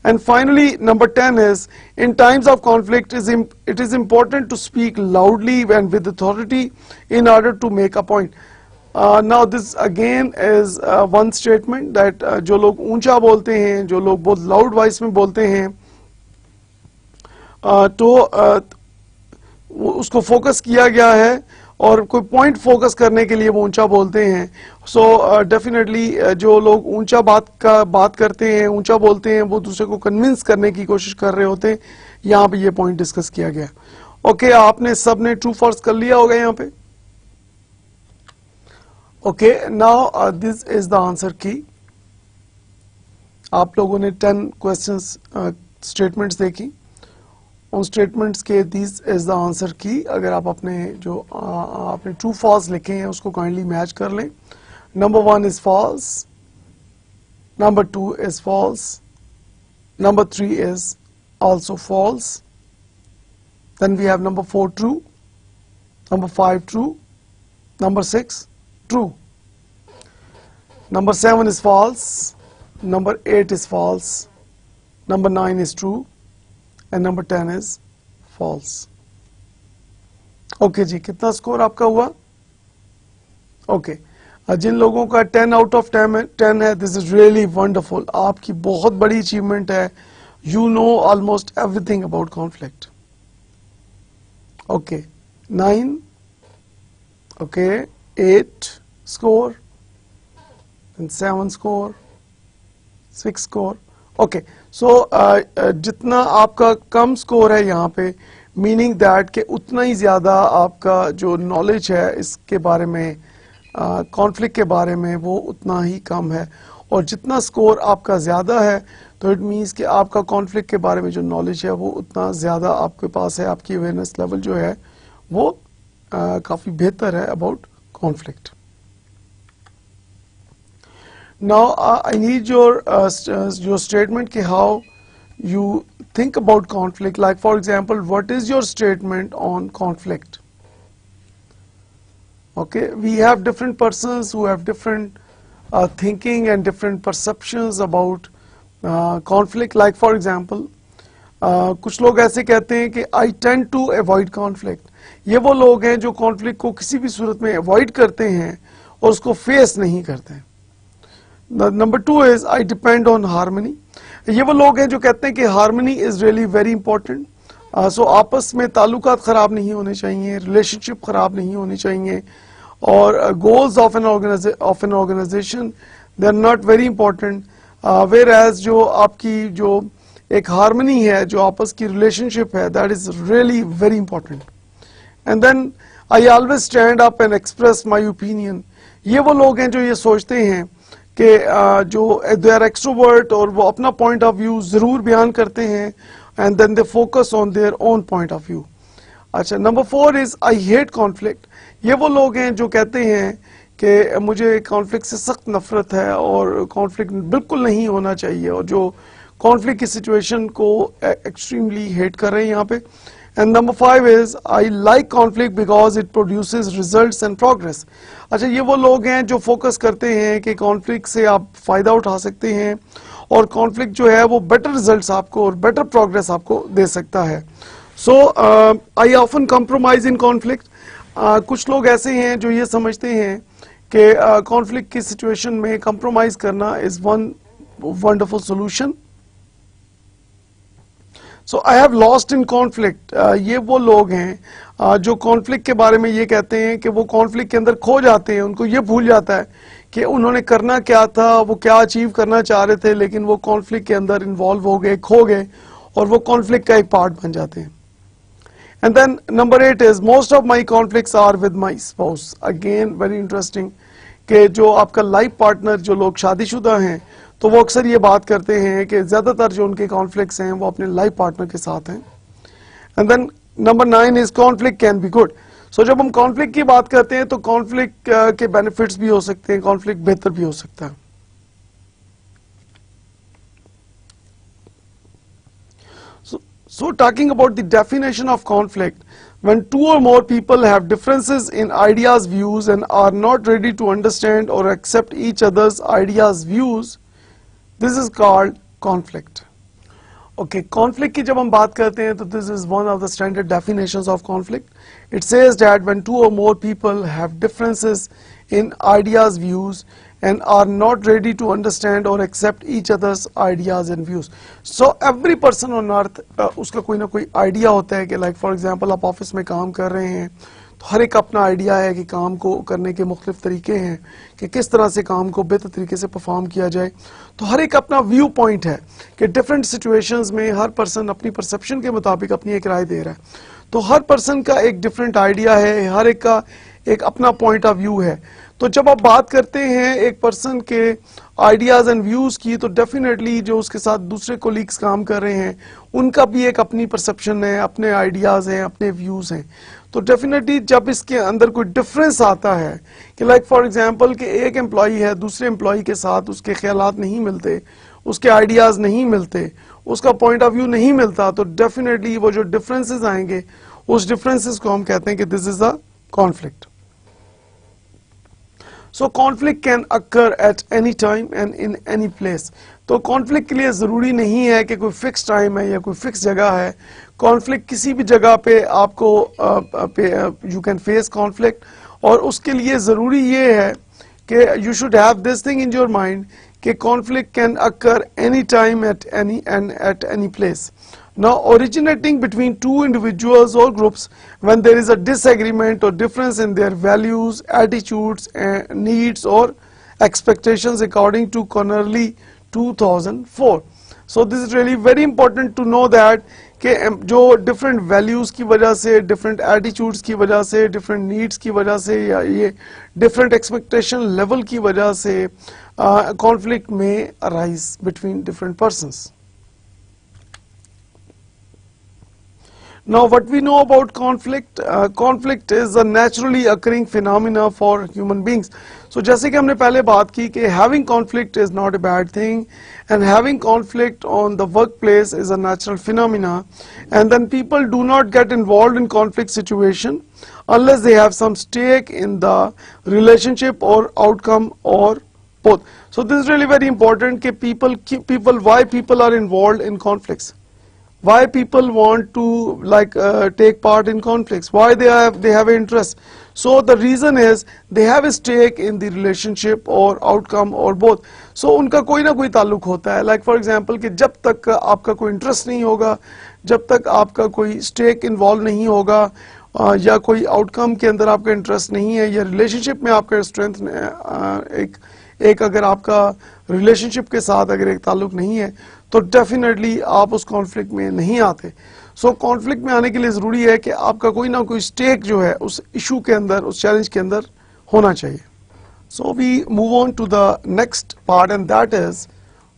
And finally, number 10 is, in times of conflict, it is important to speak loudly and with authority in order to make a point. Now this again is one statement that जो लोग ऊंचा बोलते हैं, जो लोग बहुत लाउड वॉइस में बोलते हैं, तो उसको फोकस किया गया है और कोई पॉइंट फोकस करने के लिए वो ऊंचा बोलते हैं. सो डेफिनेटली जो लोग ऊंचा बात करते हैं, ऊंचा बोलते हैं, वो दूसरे को कन्विंस करने की कोशिश कर रहे होते हैं. यहाँ पे ये पॉइंट डिस्कस किया गया. ओके, आपने सबने ट्रू फॉल्स कर लिया होगा यहाँ पे. Okay, now this is the answer की. आप लोगों ने 10 क्वेश्चंस स्टेटमेंट्स देखी. उन स्टेटमेंट्स के दिस इज द आंसर की. अगर आप अपने जो आपने ट्रू फॉल्स लिखे हैं उसको काइंडली मैच कर लें. Number 1 is false, number 2 is false, number 3 is also false. Then we have number 4 true, number 5 true, number 6 true, number 7 is false, number 8 is false, number 9 is true, and number 10 is false. Okay जी, कितना score आपका हुआ? Okay, जिन लोगों का 10 out of 10 है, this is really wonderful. आपकी बहुत बड़ी achievement है. You know almost everything about conflict. Okay, 9. Okay, 8 score, and 7 score, 6 score. Okay, so जितना आपका कम स्कोर है यहाँ पे, मीनिंग दैट कि उतना ही ज़्यादा आपका जो नॉलेज है इसके बारे में, कॉन्फ्लिक्ट के बारे में, वो उतना ही कम है. और जितना स्कोर आपका ज़्यादा है तो इट मीन्स कि आपका कॉन्फ्लिक्ट के बारे में जो नॉलेज है वो उतना ज़्यादा आपके पास है. आपकी अवेयरनेस लेवल जो है वो काफ़ी बेहतर है about conflict. Now I need your statement कि how you think about conflict. Like for example, what is your statement on conflict? Okay, we have different persons who have different thinking and different perceptions about conflict. Like for example, कुछ लोग ऐसे कहते हैं कि I tend to avoid conflict. ये वो लोग हैं जो conflict को किसी भी सूरत में avoid करते हैं और उसको face नहीं करते हैं. Number 2 is I depend on harmony. ये वो लोग हैं जो कहते हैं कि harmony is really very important. सो आपस में ताल्लुकात ख़राब नहीं होने चाहिए, रिलेशनशिप ख़राब नहीं होनी चाहिए, और goals of an organization they are not very important. Whereas जो आपकी जो एक हार्मनी है, जो आपस की रिलेशनशिप है, that is really very important. And then I always stand up and express my opinion. ये वो लोग हैं जो ये सोचते हैं कि जो दे आर एक्सट्रोवर्ट और वो अपना पॉइंट ऑफ व्यू ज़रूर बयान करते हैं, and then they focus on their own point of view. अच्छा, number 4 is I hate conflict. ये वो लोग हैं जो कहते हैं कि मुझे कॉन्फ्लिक्ट से सख्त नफरत है और कॉन्फ्लिक्ट बिल्कुल नहीं होना चाहिए, और जो कॉन्फ्लिक्ट की सिचुएशन को एक्सट्रीमली हेट कर रहे हैं यहाँ पे. And number 5 is I like conflict because it produces results and progress. अच्छा, ये वो लोग हैं जो फोकस करते हैं कि कॉन्फ्लिक्ट से आप फायदा उठा सकते हैं और कॉन्फ्लिक्ट जो है वो बेटर रिजल्ट्स आपको और बेटर प्रोग्रेस आपको दे सकता है. So I often compromise in conflict. कुछ लोग ऐसे हैं जो ये समझते हैं कि कॉन्फ्लिक्ट की सिचुएशन में कंप्रोमाइज करना is one wonderful solution. So I have lost in conflict. ये वो लोग हैं जो कॉन्फ्लिक्ट के बारे में ये कहते हैं कि वो कॉन्फ्लिक्ट के अंदर खो जाते हैं. उनको ये भूल जाता है कि उन्होंने करना क्या था, वो क्या अचीव करना चाह रहे थे, लेकिन वो कॉन्फ्लिक्ट के अंदर इन्वॉल्व हो गए, खो गए, और वो कॉन्फ्लिक्ट का एक पार्ट बन जाते हैं. And then number 8 is most of my conflicts are with my spouse. Again very interesting कि जो आपका लाइफ पार्टनर, जो लोग शादीशुदा हैं, तो वो अक्सर ये बात करते हैं कि ज़्यादातर जो उनके कॉन्फ्लिक्ट्स हैं वो अपने लाइफ पार्टनर के साथ हैं. And then number 9 is conflict can be good. So जब हम कॉन्फ्लिक्ट की बात करते हैं तो कॉन्फ्लिक्ट के बेनिफिट्स भी हो सकते हैं, कॉन्फ्लिक्ट बेहतर भी हो सकता है. So talking about the definition of conflict, when two or more people have differences in ideas, views, and are not ready to understand or accept each other's ideas, views, this is called conflict. Okay, conflict की जब हम बात करते हैं तो this is one of the standard definitions of conflict. It says that when two or more people have differences in ideas, views, and are not ready to understand or accept each other's ideas and views. So every person on earth उसका कोई ना कोई idea होता है कि like for example आप office में काम कर रहे हैं तो हर एक अपना आइडिया है कि काम को करने के मुख्तलिफ तरीके हैं कि किस तरह से काम को बेहतर तरीके से परफॉर्म किया जाए। तो हर एक अपना व्यू पॉइंट है कि डिफरेंट सिचुएशंस में हर पर्सन अपनी परसेप्शन के मुताबिक अपनी एक राय दे रहा है। तो हर पर्सन का एक डिफरेंट आइडिया है, हर एक का एक अपना पॉइंट ऑफ व्यू है। तो जब आप बात करते हैं एक पर्सन के आइडियाज़ एंड व्यूज़ की तो डेफिनेटली जो उसके साथ दूसरे कोलीग्स काम कर रहे हैं उनका भी एक अपनी परसेप्शन है, अपने आइडियाज़ हैं, अपने व्यूज़ हैं। तो डेफिनेटली जब इसके अंदर कोई डिफरेंस आता है कि लाइक फॉर एग्जांपल कि एक एम्प्लॉई है दूसरे एम्प्लॉई के साथ उसके ख्यालात नहीं मिलते, उसके आइडियाज़ नहीं मिलते, उसका पॉइंट ऑफ व्यू नहीं मिलता, तो डेफिनेटली वो जो डिफरेंसेस आएंगे उस डिफरेंसेस को हम कहते हैं कि this is a conflict. So conflict can occur at any time and in any place. तो कॉन्फ्लिक्ट के लिए ज़रूरी नहीं है कि कोई फिक्स टाइम है या कोई फिक्स जगह है। कॉन्फ्लिक्ट किसी भी जगह पे आपको यू कैन फेस कॉन्फ्लिक्ट, और उसके लिए ज़रूरी ये है कि you should have this thing in your mind कि conflict can occur any time at any place. Now, originating between two individuals or groups when there is a disagreement or difference in their values, attitudes, and needs or expectations according to Connerly 2004. So, this is really very important to know that कि जो different values की वजह से, different attitudes की वजह से, different needs की वजह से या ये different expectation level की वजह से conflict may arise between different persons. Now, what we know about conflict? Conflict is a naturally occurring phenomena for human beings. So, जैसे कि हमने पहले बात की कि having conflict is not a bad thing, and having conflict on the workplace is a natural phenomena, and then people do not get involved in conflict situation unless they have some stake in the relationship or outcome or both. So, this is really very important कि why people are involved in conflicts. Why people want to take part in conflicts, why they have an interest. So the reason is they have a stake in the relationship or outcome or both. So उनका कोई ना कोई ताल्लुक होता है। like for example कि जब तक आपका कोई इंटरेस्ट नहीं होगा, जब तक आपका कोई स्टेक इन्वॉल्व नहीं होगा या कोई आउटकम के अंदर आपका इंटरेस्ट नहीं है या रिलेशनशिप में आपका स्ट्रेंथ एक अगर आपका रिलेशनशिप के साथ अगर एक ताल्लुक नहीं है तो डेफिनेटली आप उस कॉन्फ्लिक्ट में नहीं आते। सो कॉन्फ्लिक्ट में आने के लिए ज़रूरी है कि आपका कोई ना कोई स्टेक जो है उस इशू के अंदर, उस चैलेंज के अंदर होना चाहिए। So we move on to the next part and that is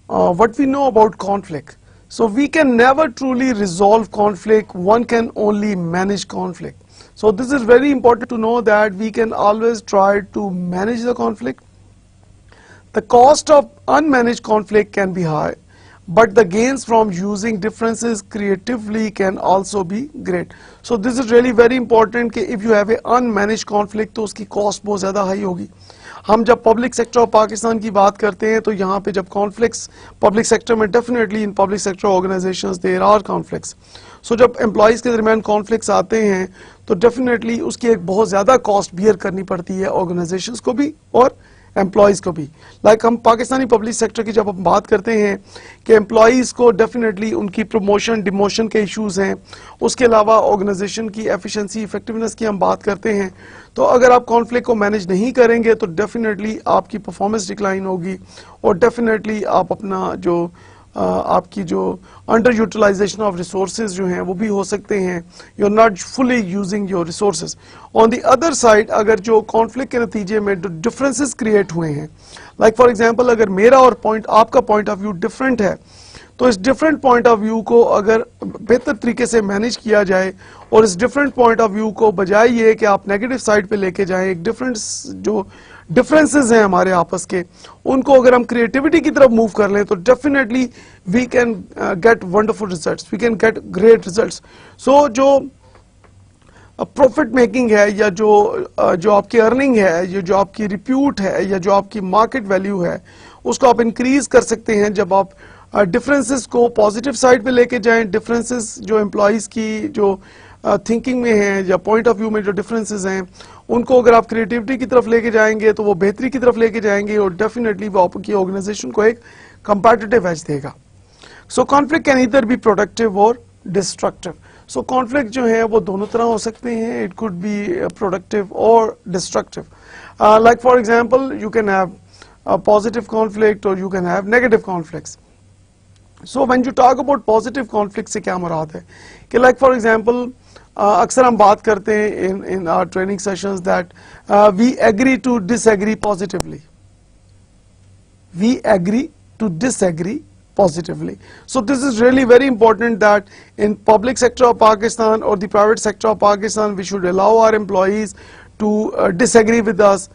what we know about conflict. So we can never truly resolve conflict, one can only manage conflict. So this is very important to know that we can always try to manage the conflict. The cost of unmanaged conflict can be high, but the gains from using differences creatively can also be great. So this is really very important कि if you have a unmanaged conflict तो उसकी cost बहुत ज़्यादा high होगी। हम जब public sector of Pakistan की बात करते हैं तो यहाँ पे जब कॉन्फ्लिक्ट्स पब्लिक सेक्टर में definitely in public sector organisations there are conflicts. So जब एम्प्लॉयज़ के दरमियान कॉन्फ्लिक्ट्स आते हैं तो डेफिनेटली उसकी एक बहुत ज़्यादा कॉस्ट बियर करनी पड़ती है ऑर्गेनाइजेशंस को भी और एम्प्लॉयज़ को भी। लाइक हम पाकिस्तानी पब्लिक सेक्टर की जब हम बात करते हैं कि एम्प्लॉयज़ को डेफिनेटली उनकी प्रमोशन डिमोशन के इश्यूज़ हैं, उसके अलावा ऑर्गेनाइजेशन की एफिशिएंसी इफेक्टिवनेस की हम बात करते हैं, तो अगर आप कॉन्फ्लिक्ट को मैनेज नहीं करेंगे तो डेफिनेटली आपकी परफॉर्मेंस डिक्लाइन होगी और डेफिनेटली आप अपना जो आपकी जो अंडर यूटिलाइजेशन ऑफ रिसोर्सेज जो हैं वो भी हो सकते हैं। You are not fully using your resources. On the other side अगर जो कॉन्फ्लिक्ट के नतीजे में जो डिफरेंसेस क्रिएट हुए हैं, लाइक फॉर एग्जांपल अगर मेरा और आपका पॉइंट ऑफ व्यू डिफरेंट है तो इस डिफरेंट पॉइंट ऑफ व्यू को अगर बेहतर तरीके से मैनेज किया जाए और इस डिफरेंट पॉइंट ऑफ व्यू को बजाय ये कि आप नेगेटिव साइड पे लेके जाएं, एक डिफरेंट जो डिफरेंसेस हैं हमारे आपस के उनको अगर हम क्रिएटिविटी की तरफ मूव कर लें तो definitely we can get wonderful results, we can get great results. So जो प्रॉफिट मेकिंग है या जो आपकी अर्निंग है, जो आपकी रिप्यूट है या जो आपकी मार्केट वैल्यू है उसको आप इंक्रीज कर सकते हैं जब आप डिफरेंसेस को पॉजिटिव साइड पे लेके जाएं। डिफरेंसेस जो एम्प्लॉयज़ की जो थिंकिंग में हैं या पॉइंट ऑफ व्यू में जो डिफरेंसेस हैं उनको अगर आप क्रिएटिविटी की तरफ लेके जाएंगे तो वो बेहतरी की तरफ लेके जाएंगे और डेफिनेटली वो आपकी ऑर्गेनाइजेशन को एक कंपेटिटिव एज देगा। So conflict can either be productive और डिस्ट्रक्टिव। सो कॉन्फ्लिक्ट जो है वो दोनों तरह हो सकते हैं, इट कुड बी प्रोडक्टिव और destructive. Like for example you can have positive conflict और you can have negative conflicts. So when you talk about positive conflict से क्या मुराद है कि लाइक फॉर एग्जांपल अक्सर हम बात करते हैं in our training sessions that we agree to disagree positively, we agree to disagree positively. So this is really very important that in public sector of Pakistan or the private sector of Pakistan we should allow our employees to disagree with us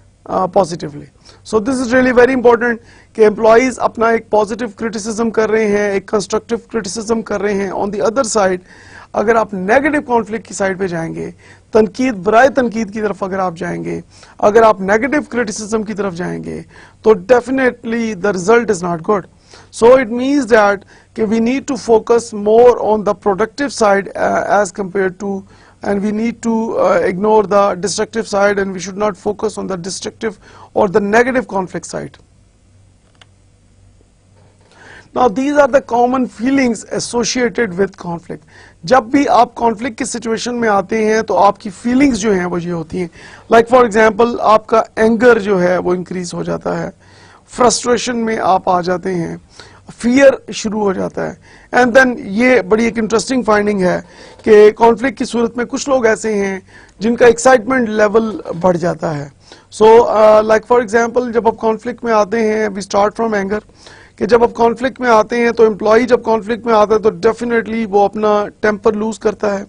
positively. So this is really very important कि employees अपना एक positive criticism कर रहे हैं, एक constructive criticism कर रहे हैं. On the other side अगर आप negative conflict की साइड पे जाएंगे, तनकीद बराए तनकीद की तरफ अगर आप जाएंगे, अगर आप negative criticism की तरफ जाएंगे तो definitely the result is not good. So it means that we need to focus more on the productive side as compared to, and we need to ignore the destructive side, and we should not focus on the destructive or the negative conflict side. Now these are the common feelings associated with conflict. जब भी आप conflict की situation में आते हैं तो आपकी feelings जो हैं वो ये होती हैं. Like for example आपका anger जो है वो increase हो जाता है, फ्रस्ट्रेशन में आप आ जाते हैं, फियर शुरू हो जाता है. एंड देन ये बड़ी एक इंटरेस्टिंग फाइंडिंग है कि कॉन्फ्लिक्ट की सूरत में कुछ लोग ऐसे हैं जिनका एक्साइटमेंट लेवल बढ़ जाता है. सो लाइक फॉर एग्जांपल जब आप कॉन्फ्लिक्ट में आते हैं, वी स्टार्ट फ्रॉम एंगर, कि जब आप कॉन्फ्लिक्ट में आते हैं तो एम्प्लॉई जब कॉन्फ्लिक्ट में आता है तो डेफिनेटली वो अपना टेम्पर लूज करता है,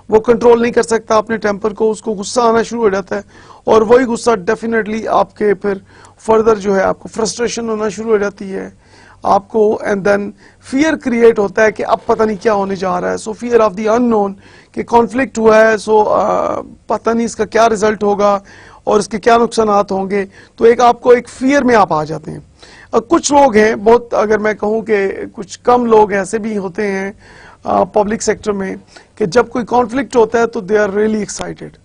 वो कंट्रोल नहीं कर सकता अपने टेम्पर को, उसको गुस्सा आना शुरू हो जाता है और वही गुस्सा डेफिनेटली आपके फिर फर्दर जो है आपको फ्रस्ट्रेशन होना शुरू हो जाती है आपको. एंड देन फियर क्रिएट होता है कि अब पता नहीं क्या होने जा रहा है. सो फियर ऑफ द अननोन कि कॉन्फ्लिक्ट हुआ है, सो पता नहीं इसका क्या रिजल्ट होगा और इसके क्या नुकसानात होंगे, तो एक आपको एक फियर में आप आ जाते हैं. कुछ लोग हैं, बहुत अगर मैं कहूँ कि कुछ कम लोग ऐसे भी होते हैं पब्लिक सेक्टर में कि जब कोई कॉन्फ्लिक्ट होता है तो they are really excited,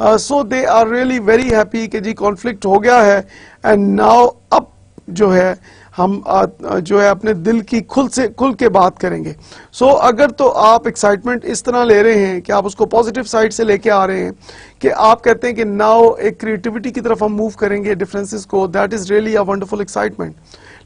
so they are really very happy कि जी कॉन्फ्लिक्ट हो गया है एंड नाउ अब जो है हम जो है अपने दिल की खुल के बात करेंगे. सो अगर तो आप एक्साइटमेंट इस तरह ले रहे हैं कि आप उसको पॉजिटिव साइड से लेके आ रहे हैं कि आप कहते हैं कि नाउ एक क्रिएटिविटी की तरफ हम मूव करेंगे डिफरेंसेस को, that is really a wonderful excitement.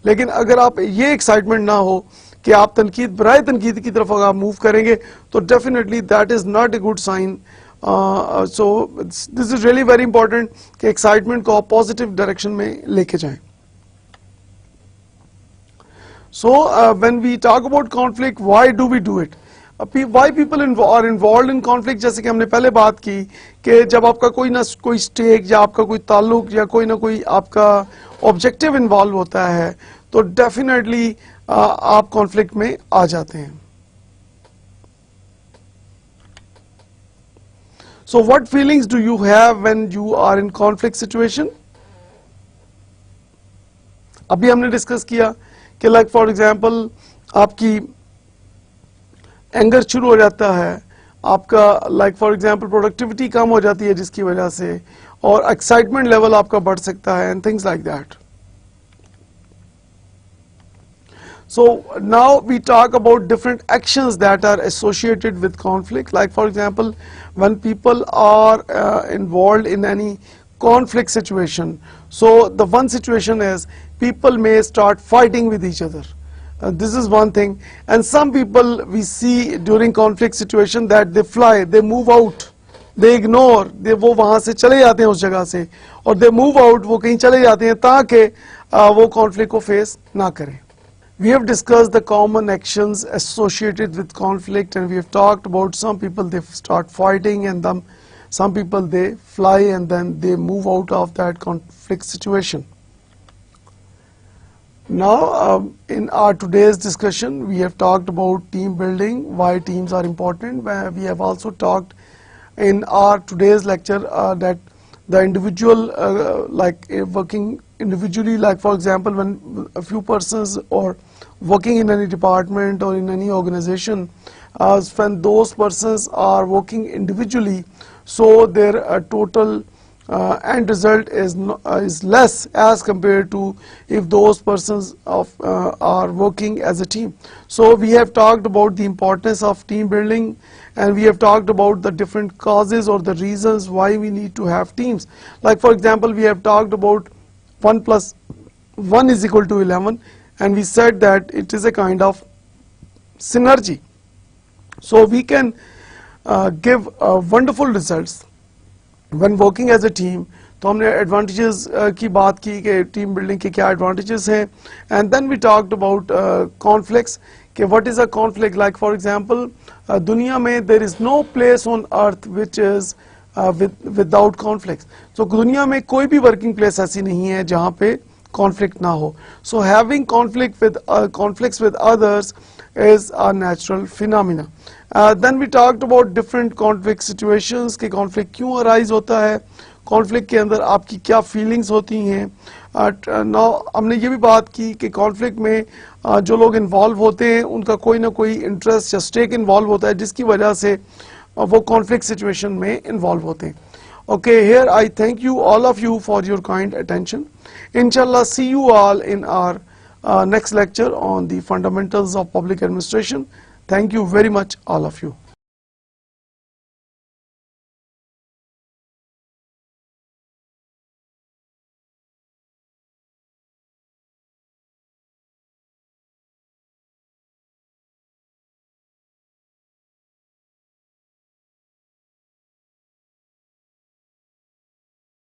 लेकिन अगर आप ये एक्साइटमेंट ना हो कि आप तनकीद बराए तनकीद की तरफ अगर आप मूव करेंगे तो definitely that is not a good sign. So this is really very important कि एक्साइटमेंट को आप पॉजिटिव डायरेक्शन में लेके जाएं. So when we talk about conflict, why do we do it? Why people are involved in conflict? जैसे कि हमने पहले बात की कि जब आपका कोई ना कोई स्टेक या आपका कोई ताल्लुक या कोई ना कोई आपका ऑब्जेक्टिव इन्वॉल्व होता है तो डेफिनेटली आप कॉन्फ्लिक्ट में आ जाते हैं. So what feelings do you have when you are in conflict situation? अभी हमने डिस्कस किया कि लाइक फॉर एग्जांपल आपकी एंगर शुरू हो जाता है, आपका लाइक फॉर एग्जांपल प्रोडक्टिविटी कम हो जाती है जिसकी वजह से, और एक्साइटमेंट लेवल आपका बढ़ सकता है and things like that. So now we talk about different actions that are associated with conflict. Like for example, when people are involved in any conflict situation, so the one situation is people may start fighting with each other. This is one thing. And some people we see during conflict situation that they fly, they move out, they ignore, they वो वहाँ से चले जाते हैं उस जगह से, और they move out, वो कहीं चले जाते हैं ताकि वो conflict को face ना करें. We have discussed the common actions associated with conflict, and we have talked about some people they start fighting and some people they fly and then they move out of that conflict situation. Now in our today's discussion we have talked about team building, why teams are important. We have also talked in our today's lecture that the individual working individually, like for example when a few persons or working in any department or in any organization, when those persons are working individually, so their total end result is less as compared to if those persons are working as a team. So we have talked about the importance of team building, and we have talked about the different causes or the reasons why we need to have teams. Like for example, we have talked about 1 plus 1 is equal to 11, and we said that it is a kind of synergy. So we can give wonderful results when working as a team. तो हमने advantages की बात की कि team building के क्या advantages हैं, and then we talked about conflicts, कि what is a conflict. Like for example, दुनिया में there is no place on earth which is without conflicts. So दुनिया में कोई भी working place ऐसी नहीं है जहाँ पे conflict ना हो. So having conflicts with others is a natural phenomena. Then we talked about different conflict situations, कि conflict क्यों arise होता है, conflict के अंदर आपकी क्या feelings होती हैं. Now हमने ये भी बात की कि conflict में जो लोग involve होते हैं उनका कोई ना कोई interest या stake involve होता है, जिसकी वजह से वो conflict situation में involve होते हैं. Okay, here I thank you all of you for your kind attention. Inshallah, see you all in our next lecture on the fundamentals of public administration. Thank you very much, all of you.